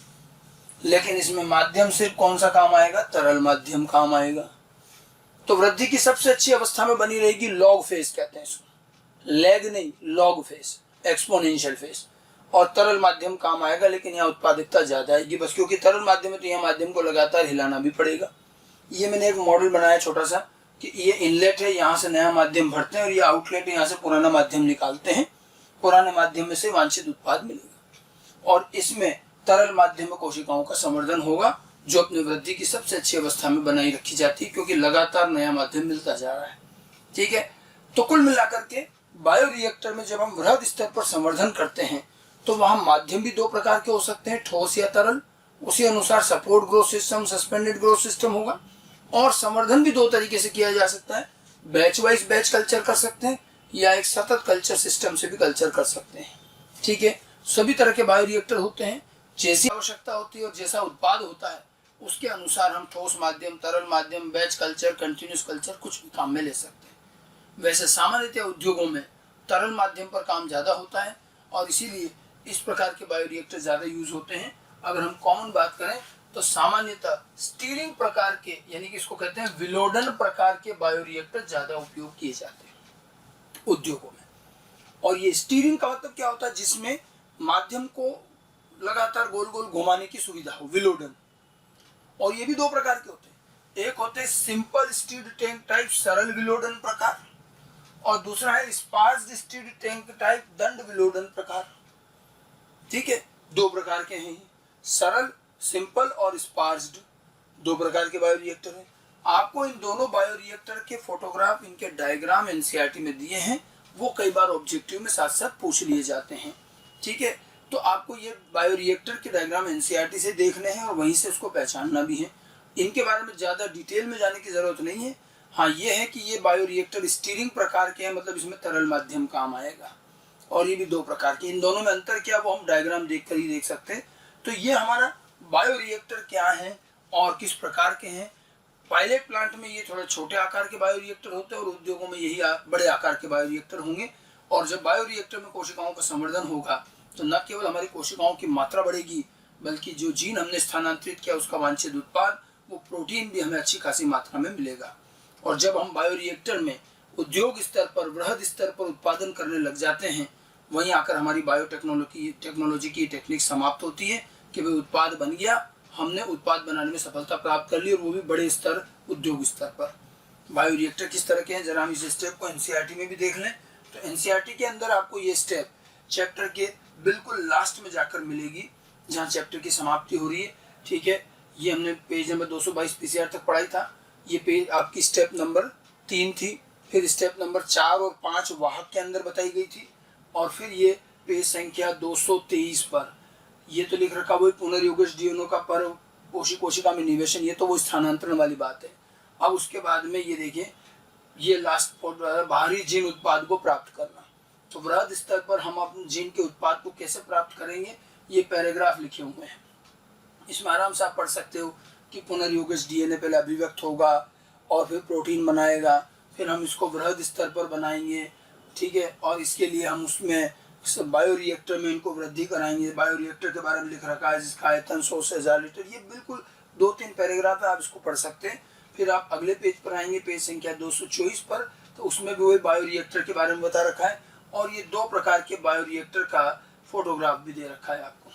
लेकिन इसमें माध्यम सिर्फ कौन सा काम आएगा, तरल माध्यम काम आएगा। तो वृद्धि की सबसे अच्छी अवस्था में बनी रहेगी लॉग फेज कहते हैं इसको, लैग नहीं, लॉग फेज, एक्सपोनेंशियल फेज, और तरल माध्यम काम आएगा। लेकिन यहाँ उत्पादकता ज्यादा आएगी, बस क्योंकि तरल माध्यम है तो यहाँ माध्यम को लगातार हिलाना भी पड़ेगा। ये मैंने एक मॉडल बनाया छोटा सा कि ये इनलेट है, यहाँ से नया माध्यम भरते हैं और ये आउटलेट है, यहाँ से पुराना माध्यम निकालते हैं, पुराने माध्यम में से वांछित उत्पाद मिलेगा और इसमें तरल माध्यम में कोशिकाओं का संवर्धन होगा जो अपनी वृद्धि की सबसे अच्छी अवस्था में बनाई रखी जाती है, क्योंकि लगातार नया माध्यम मिलता जा रहा है। ठीक है, तो कुल मिलाकर के बायोरिएक्टर में जब हम वृहद स्तर पर संवर्धन करते हैं तो वहां माध्यम भी दो प्रकार के हो सकते हैं, ठोस या तरल। उसी अनुसार support growth system, suspended growth system होगा। और संवर्धन भी दो तरीके से किया जा सकता है, बैच वाइज बैच कल्चर कर सकते हैं या एक सतत कल्चर सिस्टम से भी कल्चर कर सकते हैं। ठीक है, सभी तरह के बायोरिएक्टर होते हैं। जैसी आवश्यकता होती है और जैसा उत्पाद होता है उसके अनुसार हम ठोस माध्यम, तरल माध्यम, बैच कल्चर, कंटिन्यूस कल्चर कुछ भी काम में ले सकते हैं। वैसे सामान्यतः उद्योगों में तरल माध्यम पर काम ज़्यादा होता है और इसीलिए इस प्रकार के बायोरिएक्टर ज़्यादा यूज होते हैं। अगर हम कॉमन बात करें तो सामान्यतः स्टीयरिंग प्रकार के, यानी कि इसको कहते हैं विलोडन प्रकार के बायोरिएक्टर ज़्यादा उपयोग किए जाते हैं उद्योगों में। और ये स्टीयरिंग का मतलब क्या होता है, जिसमें माध्यम को लगातार गोल गोल घुमाने की सुविधा हो, विलोडन। और ये भी दो प्रकार के होते हैं, एक होते हैं सिंपल स्टीर्ड टैंक टाइप सरल विलोडन प्रकार, और दूसरा है स्पार्स्ड स्टीर्ड टैंक टाइप दंड विलोडन प्रकार। ठीक है, दो प्रकार के हैं, सरल, सिंपल और स्पार्स्ड, दो प्रकार के बायोरिएक्टर हैं। आपको इन दोनों बायोरिएक्टर के फोटोग्राफ, इनके डायग्राम एनसीईआरटी में दिए हैं, वो कई बार ऑब्जेक्टिव में साथ साथ पूछ लिए जाते हैं। ठीक है, तो आपको ये बायोरिएक्टर के डायग्राम एनसीईआरटी से देखने हैं और वहीं से उसको पहचानना भी है। इनके बारे में ज़्यादा डिटेल में जाने की ज़रूरत नहीं है। हाँ, ये है कि ये बायोरिएक्टर स्टीयरिंग प्रकार के हैं, मतलब इसमें तरल माध्यम काम आएगा। और ये भी दो प्रकार के, इन दोनों में अंतर क्या वो हम डायग्राम देखकर ही देख सकते हैं। तो ये हमारा बायोरिएक्टर क्या है और किस प्रकार के हैं। पायलट प्लांट में ये थोड़े छोटे आकार के बायोरिएक्टर होते हैं और उद्योगों में यही बड़े आकार के बायोरिएक्टर होंगे। और जब बायोरिएक्टर में कोशिकाओं का संवर्धन होगा तो न केवल हमारी कोशिकाओं की मात्रा बढ़ेगी, बल्कि जो जीन हमने स्थानांतरित किया उसका वांछित उत्पाद, वो प्रोटीन भी हमें अच्छी खासी मात्रा में मिलेगा। और जब हम बायोरिएक्टर में उद्योग स्तर पर, वृहद स्तर पर उत्पादन करने लग जाते हैं, वहीं आकर हमारी बायोटेक्नोलॉजी की टेक्निक समाप्त होती है कि भाई उत्पाद बन गया, हमने उत्पाद बनाने में सफलता प्राप्त कर ली, और वो भी बड़े स्तर, उद्योग स्तर पर। बायोरिएक्टर किस तरह के हैं, जरा हम इस स्टेप को एनसीईआरटी में भी देख लें। तो एनसीईआरटी के अंदर आपको ये स्टेप चैप्टर के बिल्कुल लास्ट में जाकर मिलेगी, जहाँ चैप्टर की समाप्ति हो रही है। ठीक है, ये हमने पेज नंबर 222 पीसीआर तक पढ़ाई था। ये पेज आपकी स्टेप नंबर 3 थी, फिर स्टेप नंबर 4 और 5 वाहक के अंदर बताई गई थी, और फिर ये पेज संख्या 223 पर ये तो लिख रखा वो पुनर्योगश डीएनओ का पर कोशिका में निवेशन, ये तो वो स्थानांतरण वाली बात है। अब उसके बाद में ये देखिए, ये लास्ट बाहरी जीन उत्पाद को प्राप्त करना। तो वृहद स्तर पर हम अपने जीन के उत्पाद को कैसे प्राप्त करेंगे, ये पैराग्राफ लिखे हुए हैं। इसमें आराम से आप पढ़ सकते हो कि पुनर्योगश डीएनए पहले अभिव्यक्त होगा और फिर प्रोटीन बनाएगा, फिर हम इसको वृहद स्तर पर बनाएंगे। ठीक है, और इसके लिए हम उसमें बायोरिएक्टर में इनको वृद्धि कराएंगे। बायोरिएक्टर के बारे में लिख रखा है, जिसका आयतन 100 से 1000 लीटर। ये बिल्कुल 2-3 पैराग्राफ है, आप इसको पढ़ सकते हैं। फिर आप अगले पेज पर आएंगे, पेज संख्या 224 पर, तो उसमें भी वही बायोरिएक्टर के बारे में बता रखा है, और ये दो प्रकार के बायोरिएक्टर का फोटोग्राफ भी दे रखा है आपको।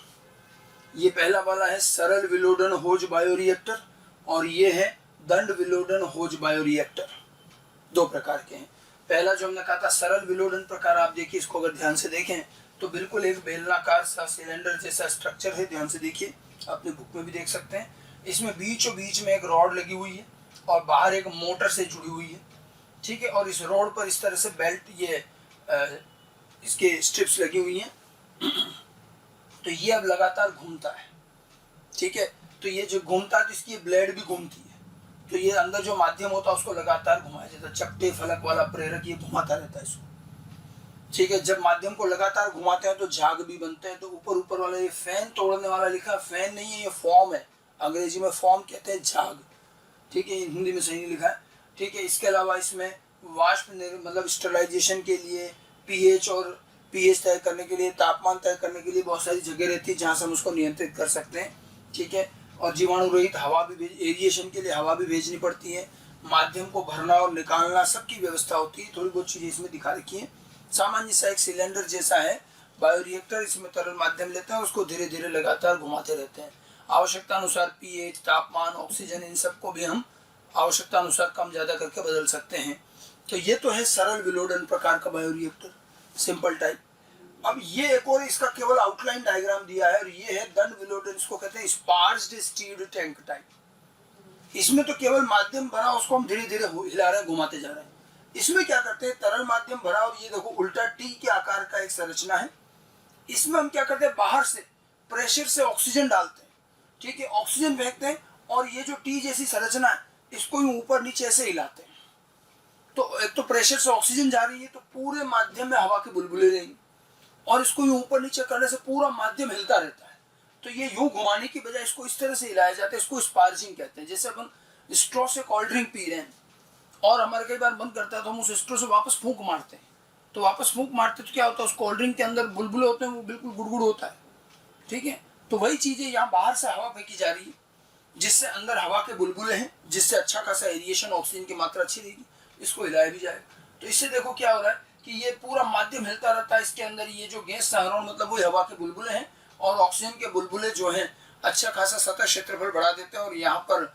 ये पहला वाला है सरल विलोडन होज बायोरिएक्टर, और ये है दंड विलोडन होज बायोरिएक्टर। दो प्रकार के हैं। पहला जो हमने कहा था सरल विलोडन प्रकार, आप देखिए इसको अगर ध्यान से देखें तो बिल्कुल एक बेलनाकार सा सिलेंडर जैसा स्ट्रक्चर है। ध्यान से देखिए, अपने बुक में भी देख सकते हैं। इसमें बीचों बीच में एक रॉड लगी हुई है और बाहर एक मोटर से जुड़ी हुई है। ठीक है, और इस रॉड पर इस तरह से बेल्ट, ये इसके स्ट्रिप्स लगी हुई हैं। तो ये अब लगातार घूमता है। ठीक है, तो ये जो घूमता है तो इसकी ब्लेड भी घूमती है। तो ये अंदर जो माध्यम होता है उसको लगातार घुमाया जाता है, चपटे फलक वाला प्रेरक ये घुमाता रहता है इसको। ठीक है, जब माध्यम को लगातार घुमाते हैं तो झाग भी बनते हैं। तो ऊपर वाला ये फैन तोड़ने वाला लिखा है, फैन नहीं है, ये फॉर्म है। अंग्रेजी में फॉर्म कहते हैं झाग। ठीक है, हिंदी में सही नहीं लिखा है। ठीक है, इसके अलावा इसमें वाष्प मतलब स्टरलाइजेशन के लिए, पीएच तय करने के लिए, तापमान तय करने के लिए बहुत सारी जगह रहती है जहाँ से हम उसको नियंत्रित कर सकते हैं। ठीक है, और जीवाणु रहित हवा भी एरिएशन के लिए हवा भी भेजनी पड़ती है। माध्यम को भरना और निकालना सबकी व्यवस्था होती है। थोड़ी बहुत चीज़ें इसमें दिखा रखी है। सामान्य सा एक सिलेंडर जैसा है बायोरिएक्टर, इसमें तरल माध्यम लेते हैं, उसको धीरे धीरे लगातार घुमाते रहते हैं। आवश्यकता अनुसार पीएच, तापमान, ऑक्सीजन, इन सबको भी हम आवश्यकता अनुसार कम ज़्यादा करके बदल सकते हैं। तो ये तो है सरल विलोडन प्रकार का बायोरिएक्टर, सिंपल टाइप। अब ये एक और इसका केवल आउटलाइन डायग्राम दिया है और ये है डन-विलोडेन, इसको कहते हैं स्पार्स्ड स्टीर्ड टैंक टाइप। इसमें तो केवल माध्यम भरा, उसको हम धीरे धीरे हिला रहे हैं, घुमाते जा रहे हैं। इसमें क्या करते हैं, तरल माध्यम भरा और ये देखो उल्टा टी के आकार का एक संरचना है। इसमें हम क्या करते हैं, बाहर से प्रेशर से ऑक्सीजन डालते हैं, ठीक है, ऑक्सीजन फेंकते हैं और ये जो टी जैसी संरचना है इसको ऊपर नीचे ऐसे हिलाते हैं। तो एक तो प्रेशर से ऑक्सीजन जा रही है तो पूरे माध्यम में हवा के बुलबुले रहेंगे और इसको ऊपर नीचे करने से पूरा माध्यम हिलता रहता है। तो ये यूं घुमाने की बजाय इसको इस तरह से हिलाया जाता है, इसको स्पार्जिंग कहते हैं। जैसे अपन स्ट्रॉ से कोल्ड ड्रिंक पी रहे हैं और हमारे कई बार मन करता है तो हम उस स्ट्रॉ से वापस फूंक मारते हैं, तो वापस फूंक मारते तो क्या होता है, उस कोल्ड ड्रिंक के अंदर बुलबुले होते हैं, वो बिल्कुल गुड़गुड़ होता है, ठीक है। तो वही चीज़ है, यहाँ बाहर से हवा फेंकी जा रही है जिससे अंदर हवा के बुलबुले हैं, जिससे अच्छा खासा एरिएशन, ऑक्सीजन की मात्रा अच्छी रहेगी, इसको हिलाया भी जाएगा। तो इससे देखो क्या हो रहा है कि ये पूरा माध्यम हिलता रहता है, इसके अंदर ये जो गैस संहरण मतलब वो हवा के बुलबुले हैं और ऑक्सीजन के बुलबुले जो हैं अच्छा खासा सतह क्षेत्रफल बढ़ा देते हैं और यहाँ पर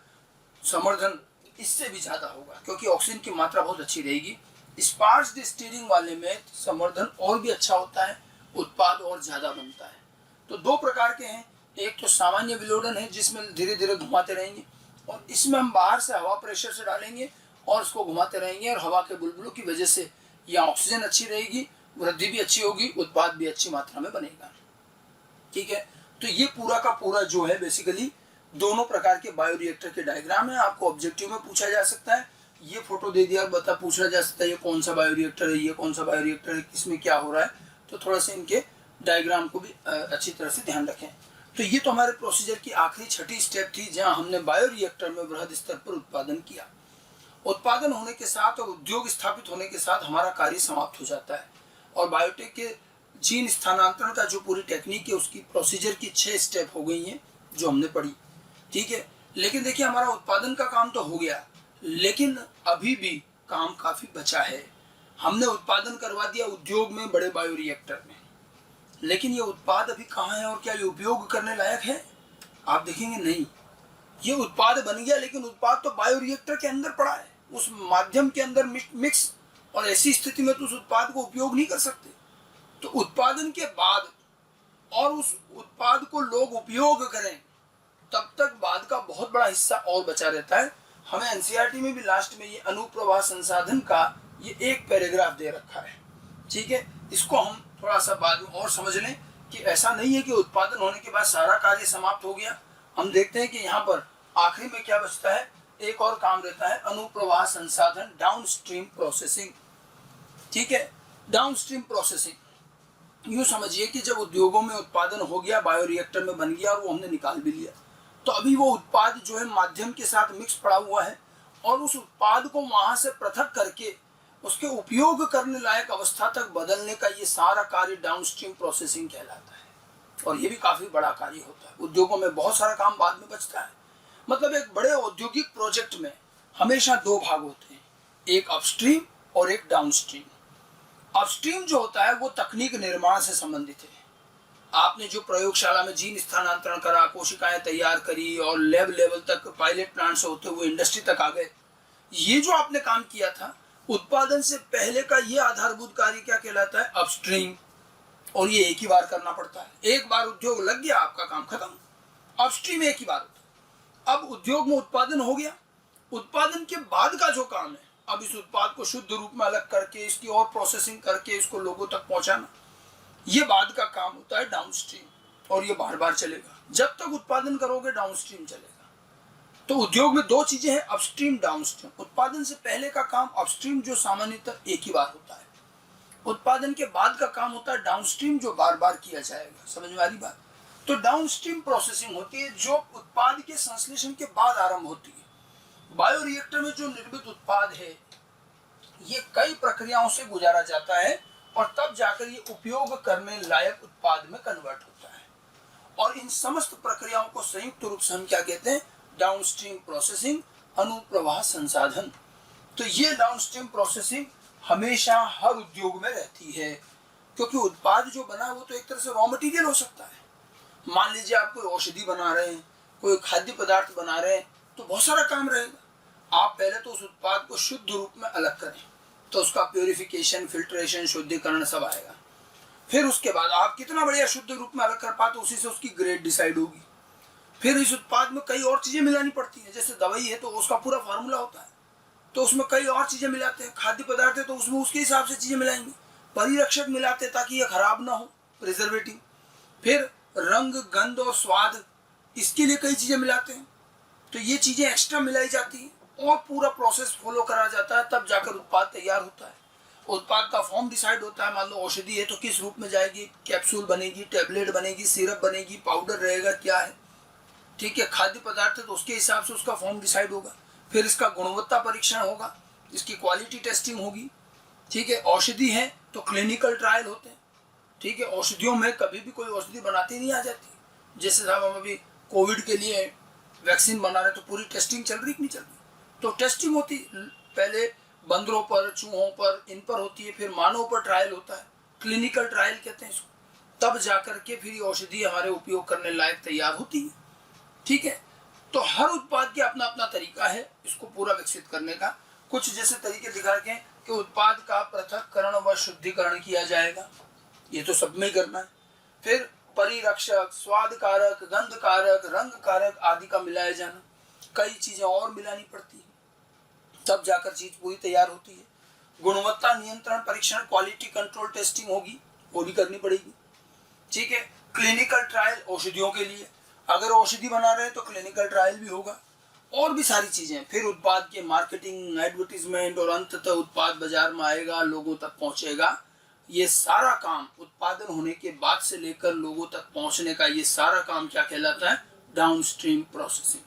समर्थन इससे भी ज्यादा होगा क्योंकि ऑक्सीजन की मात्रा बहुत अच्छी रहेगी। स्पार्स्ड स्टीयरिंग वाले में समर्थन और भी अच्छा होता है, उत्पाद और ज्यादा बनता है। तो दो प्रकार के हैं, एक तो सामान्य विलोडन है जिसमें धीरे धीरे घुमाते रहेंगे और इसमें हम बाहर से हवा प्रेशर से डालेंगे और इसको घुमाते रहेंगे और हवा के बुलबुलों की वजह से यहाँ ऑक्सीजन अच्छी रहेगी, वृद्धि भी अच्छी होगी, उत्पाद भी अच्छी मात्रा में बनेगा, ठीक है। तो ये पूरा का पूरा जो है बेसिकली दोनों प्रकार के बायोरिएक्टर के डायग्राम है। आपको ऑब्जेक्टिव में पूछा जा सकता है, ये फोटो दे दिया बता पूछा जा सकता है ये कौन सा बायोरिएक्टर है, ये कौन सा बायोरिएक्टर है, किसमें क्या हो रहा है। तो थोड़ा सा इनके डायग्राम को भी अच्छी तरह से ध्यान रखें। तो ये तो हमारे प्रोसीजर की आखिरी छठी स्टेप थी जहां हमने बायोरिएक्टर में वृहद स्तर पर उत्पादन किया। उत्पादन होने के साथ और उद्योग स्थापित होने के साथ हमारा कार्य समाप्त हो जाता है और बायोटेक के जीन स्थानांतरण का जो पूरी टेक्निक है उसकी प्रोसीजर की 6 स्टेप हो गई हैं जो हमने पढ़ी, ठीक है। लेकिन देखिए हमारा उत्पादन का काम तो हो गया, लेकिन अभी भी काम काफी बचा है। हमने उत्पादन करवा दिया उद्योग में बड़े बायोरिएक्टर में, लेकिन ये उत्पाद अभी कहाँ है और क्या ये उपयोग करने लायक है? आप देखेंगे नहीं, ये उत्पाद बन गया लेकिन उत्पाद तो बायोरिएक्टर के अंदर पड़ा है, उस माध्यम के अंदर मिक्स, और ऐसी स्थिति में तो उस उत्पाद को उपयोग नहीं कर सकते। तो उत्पादन के बाद और उस उत्पाद को लोग उपयोग करें तब तक बाद का बहुत बड़ा हिस्सा और बचा रहता है। हमें एनसीईआरटी में भी लास्ट में ये अनुप्रवाह संसाधन का ये एक पैराग्राफ दे रखा है, ठीक है। इसको हम थोड़ा सा बाद में और समझ लें कि ऐसा नहीं है कि उत्पादन होने के बाद सारा कार्य समाप्त हो गया। हम देखते हैं कि यहाँ पर आखिरी में क्या बचता है, एक और काम रहता है अनुप्रवाह संसाधन, डाउनस्ट्रीम प्रोसेसिंग, ठीक है। डाउनस्ट्रीम प्रोसेसिंग यूँ समझिए कि जब उद्योगों में उत्पादन हो गया, बायोरिएक्टर में बन गया और वो हमने निकाल भी लिया, तो अभी वो उत्पाद जो है माध्यम के साथ मिक्स पड़ा हुआ है और उस उत्पाद को वहाँ से पृथक करके उसके उपयोग करने लायक अवस्था तक बदलने का ये सारा कार्य डाउनस्ट्रीम प्रोसेसिंग कहलाता है। और ये भी काफ़ी बड़ा कार्य होता है। उद्योगों में बहुत सारा काम बाद में बचता है। मतलब एक बड़े औद्योगिक प्रोजेक्ट में हमेशा दो भाग होते हैं, एक अपस्ट्रीम और एक डाउनस्ट्रीम। अपस्ट्रीम जो होता है वो तकनीक निर्माण से संबंधित है। आपने जो प्रयोगशाला में जीन स्थानांतरण करा, कोशिकाएं तैयार करी और लैब लेवल तक पायलट प्लांट से होते हुए इंडस्ट्री तक आ गए, ये जो आपने काम किया था उत्पादन से पहले का ये आधारभूत कार्य क्या कहलाता है, अपस्ट्रीम। और ये एक ही बार करना पड़ता है, एक बार उद्योग लग गया आपका काम खत्म। अपस्ट्रीम एक ही बार होता है। अब उद्योग में उत्पादन हो गया, उत्पादन के बाद का जो काम है, अब इस उत्पाद को शुद्ध रूप में अलग करके इसकी और प्रोसेसिंग करके इसको लोगों तक पहुंचाना, ये बाद का काम होता है डाउनस्ट्रीम। और ये बार बार चलेगा, जब तक उत्पादन करोगे डाउनस्ट्रीम चलेगा। तो उद्योग में दो चीजें हैं, अपस्ट्रीम डाउनस्ट्रीम। उत्पादन से पहले का काम अपस्ट्रीम जो सामान्यतः एक ही बार होता है, उत्पादन के बाद का काम होता है डाउनस्ट्रीम जो बार बार किया जाएगा। समझ में आ रही बात? तो डाउनस्ट्रीम प्रोसेसिंग होती है जो उत्पाद के संश्लेषण के बाद आरंभ होती है। बायोरिएक्टर में जो निर्मित उत्पाद है ये कई प्रक्रियाओं से गुजारा जाता है और तब जाकर ये उपयोग करने लायक उत्पाद में कन्वर्ट होता है। और इन समस्त प्रक्रियाओं को संयुक्त रूप से हम क्या कहते हैं, डाउनस्ट्रीम प्रोसेसिंग, अनुप्रवाह संसाधन। तो ये डाउनस्ट्रीम प्रोसेसिंग हमेशा हर उद्योग में रहती है, क्योंकि उत्पाद जो बना वो तो एक तरह से रॉ मटेरियल हो सकता है। मान लीजिए आप कोई औषधि बना रहे हैं, कोई खाद्य पदार्थ बना रहे हैं, तो बहुत सारा काम रहेगा। आप पहले तो उस उत्पाद को शुद्ध रूप में अलग करें, तो उसका प्योरिफिकेशन, फिल्ट्रेशन, शुद्धिकरण सब आएगा। फिर उसके बाद आप कितना बढ़िया शुद्ध रूप में अलग कर पाते, उसी से उसकी ग्रेड डिसाइड होगी। फिर इस उत्पाद में कई और चीजें मिलानी पड़ती हैं, जैसे दवाई है तो उसका पूरा फार्मूला होता है, तो उसमें कई और चीजें मिलाते हैं। खाद्य पदार्थ है तो उसमें उसके हिसाब से चीजें मिलाएंगे। परिरक्षक मिलाते हैं ताकि ये खराब ना हो, प्रिजर्वेटिव। फिर रंग, गंध और स्वाद, इसके लिए कई चीजें मिलाते हैं, तो ये चीजें एक्स्ट्रा मिलाई जाती हैं और पूरा प्रोसेस फॉलो करा जाता है, तब जाकर उत्पाद तैयार होता है। उत्पाद का फॉर्म डिसाइड होता है। मान लो औषधि है तो किस रूप में जाएगी, कैप्सूल बनेगी, टैबलेट बनेगी, सिरप बनेगी, पाउडर रहेगा, क्या है, ठीक है। खाद्य पदार्थ है तो उसके हिसाब से उसका फॉर्म डिसाइड होगा। फिर इसका गुणवत्ता परीक्षण होगा, इसकी क्वालिटी टेस्टिंग होगी, ठीक है। औषधि है तो क्लिनिकल ट्रायल होते हैं, ठीक है। औषधियों में कभी भी कोई औषधि बनाती नहीं आ जाती। जैसे साहब हम अभी कोविड के लिए वैक्सीन बना रहे तो पूरी टेस्टिंग चल रही कि नहीं चल रही, तो टेस्टिंग होती पहले बंदरों पर, चूहों पर, इन पर होती है, फिर मानव पर ट्रायल होता है, क्लिनिकल ट्रायल कहते हैं इसको, तब जाकर के फिर औषधि हमारे उपयोग करने लायक तैयार होती है, ठीक है। तो हर उत्पाद का अपना अपना तरीका है इसको पूरा विकसित करने का। कुछ जैसे तरीके दिखा रखे हैं कि उत्पाद का पृथक्करण व शुद्धिकरण किया जाएगा, ये तो सब में ही करना है। फिर परिरक्षक, स्वाद कारक, गंध कारक, रंग कारक आदि का मिलाया जाना, कई चीजें और मिलानी पड़ती है, तब जाकर चीज पूरी तैयार होती है। गुणवत्ता नियंत्रण परीक्षण, क्वालिटी कंट्रोल टेस्टिंग होगी, वो भी करनी पड़ेगी, ठीक है। क्लिनिकल ट्रायल औषधियों के लिए, अगर औषधि बना रहे हैं तो क्लिनिकल ट्रायल भी होगा, और भी सारी चीजें। फिर उत्पाद के मार्केटिंग, एडवर्टीजमेंट और अंततः उत्पाद बाजार में आएगा, लोगों तक पहुंचेगा। ये सारा काम उत्पादन होने के बाद से लेकर लोगों तक पहुंचने का ये सारा काम क्या कहलाता है, डाउनस्ट्रीम प्रोसेसिंग।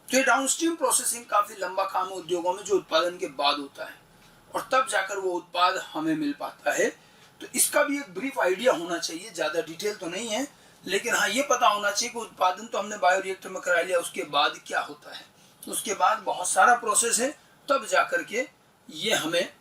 तो ये डाउनस्ट्रीम प्रोसेसिंग काफी लंबा काम है उद्योगों में, जो उत्पादन के बाद होता है और तब जाकर वो उत्पाद हमें मिल पाता है। तो इसका भी एक ब्रीफ आइडिया होना चाहिए, ज्यादा डिटेल तो नहीं है, लेकिन हाँ ये पता होना चाहिए कि उत्पादन तो हमने बायोरिएक्टर में करा लिया, उसके बाद क्या होता है, उसके बाद बहुत सारा प्रोसेस है, तब जाकर के ये हमें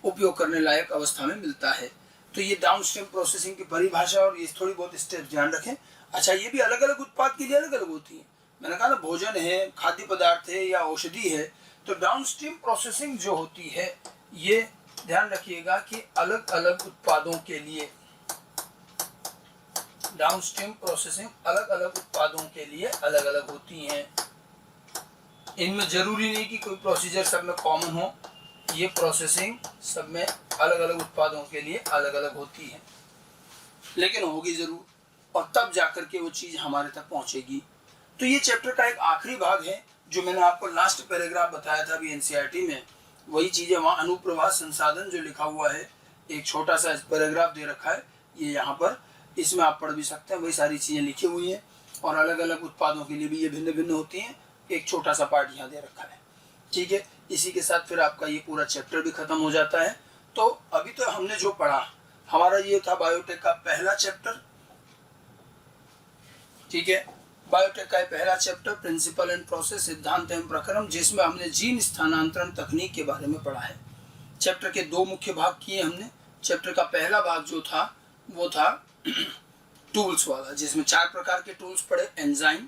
उपयोग करने लायक अवस्था में मिलता है। तो ये डाउनस्ट्रीम प्रोसेसिंग की परिभाषा और ये थोड़ी बहुत स्टेप ध्यान रखें। अच्छा, ये भी अलग अलग उत्पाद के लिए अलग अलग होती है। मैंने कहा ना, भोजन है, खाद्य पदार्थ है या औषधि है, तो डाउनस्ट्रीम प्रोसेसिंग जो होती है ये ध्यान रखिएगा कि अलग अलग उत्पादों के लिए डाउनस्ट्रीम प्रोसेसिंग अलग अलग उत्पादों के लिए अलग अलग होती हैं। इनमें जरूरी नहीं कि कोई प्रोसीजर सब में कॉमन हो, ये प्रोसेसिंग सब में अलग अलग उत्पादों के लिए अलग अलग होती है, लेकिन होगी जरूर, और तब जाकर के वो चीज हमारे तक पहुंचेगी। तो ये चैप्टर का एक आखिरी भाग है, जो मैंने आपको लास्ट पैराग्राफ बताया था अभी एनसीईआरटी में, वही चीजें वहाँ अनुप्रवाह संसाधन जो लिखा हुआ है, एक छोटा सा पैराग्राफ दे रखा है ये यहाँ पर, इसमें आप पढ़ भी सकते हैं, वही सारी चीजें लिखी हुई हैं, और अलग अलग उत्पादों के लिए भी ये भिन्न भिन्न होती हैं, एक छोटा सा पार्ट यहाँ दे रखा है, ठीक है। इसी के साथ फिर आपका ये पूरा चैप्टर भी खत्म हो जाता है। तो अभी तो हमने जो पढ़ा, हमारा ये था बायोटेक का पहला चैप्टर, ठीक है। बायोटेक का पहला चैप्टर प्रिंसिपल एंड प्रोसेस, सिद्धांत एवं प्रक्रम, जिसमें हमने जीन स्थानांतरण तकनीक के बारे में पढ़ा है। चैप्टर के दो मुख्य भाग किए हमने। चैप्टर का पहला भाग जो था वो था टूल्स वाला, जिसमें 4 प्रकार के टूल्स पढ़े, एंजाइम,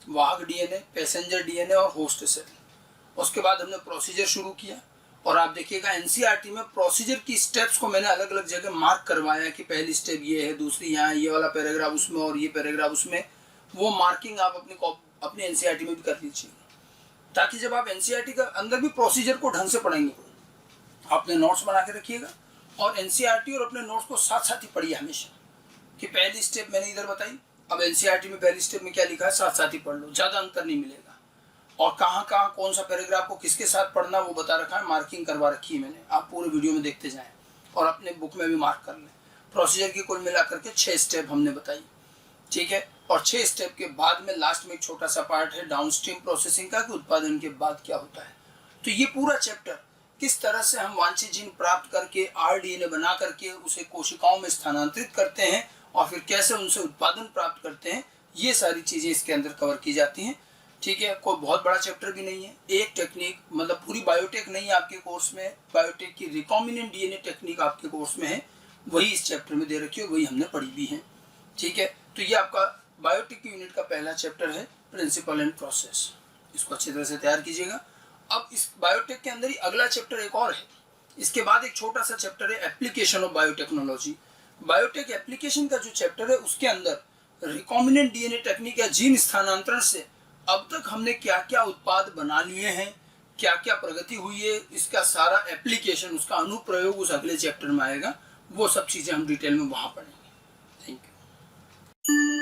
वाहक डीएनए, पैसेंजर डीएनए और होस्ट सेल। उसके बाद हमने प्रोसीजर शुरू किया, और आप देखिएगा एनसीईआरटी में प्रोसीजर की स्टेप्स को मैंने अलग अलग जगह मार्क करवाया कि पहली स्टेप ये है, दूसरी यहाँ, ये वाला पैराग्राफ उसमें और ये पैराग्राफ उसमें। वो मार्किंग आप अपनी एनसीईआरटी में भी कर लीजिए, ताकि जब आप एनसीईआरटी का अंदर भी प्रोसीजर को ढंग से पढ़ेंगे, अपने नोट्स बना के रखिएगा, और एनसीईआरटी और अपने नोट्स को साथ साथ ही पढ़िए हमेशा, कि पहली स्टेप मैंने इधर बताई, अब एनसीईआरटी में पहली स्टेप में क्या लिखा है साथ साथ ही पढ़ लो, ज़्यादा अंतर नहीं मिलेगा। और कहाँ कहाँ कौन सा पैराग्राफ को किसके साथ पढ़ना वो बता रखा है, मार्किंग करवा रखी है मैंने, आप पूरे वीडियो में देखते जाएं और अपने बुक में भी मार्क कर लें। प्रोसीजर की कुल मिलाकर के 6 स्टेप हमने बताई, ठीक है। और 6 स्टेप के बाद में लास्ट में एक छोटा सा पार्ट है डाउनस्ट्रीम प्रोसेसिंग का, कि उत्पादन के बाद क्या होता है। तो ये पूरा चैप्टर किस तरह से हम वांछित जीन प्राप्त करके आरडीएनए बना करके उसे कोशिकाओं में स्थानांतरित करते हैं, और फिर कैसे उनसे उत्पादन प्राप्त करते हैं, ये सारी चीजें इसके अंदर कवर की जाती हैं, ठीक है। कोई बहुत बड़ा चैप्टर भी नहीं है, एक टेक्निक, मतलब पूरी बायोटेक नहीं है आपके कोर्स में, बायोटेक की रिकॉम्बिनेंट डीएनए टेक्निक आपके कोर्स में है, वही इस चैप्टर में दे रखी है, वही हमने पढ़ी भी है, ठीक है। तो ये आपका बायोटेक की यूनिट का पहला चैप्टर है, प्रिंसिपल एंड प्रोसेस। इसको अच्छी तरह से तैयार कीजिएगा। अब इस बायोटेक के अंदर ही अगला चैप्टर एक और है, इसके बाद एक छोटा सा चैप्टर है application of biotechnology. Biotech application का जो चैप्टर है उसके अंदर रिकॉम्बिनेंट डीएनए टेक्निक या जीन स्थानांतरण से अब तक हमने क्या क्या उत्पाद बना लिए हैं, क्या क्या प्रगति हुई है, इसका सारा एप्लीकेशन, उसका अनुप्रयोग उस अगले चैप्टर में आएगा। वो सब चीजें हम डिटेल में वहां पढ़ेंगे। Thank you.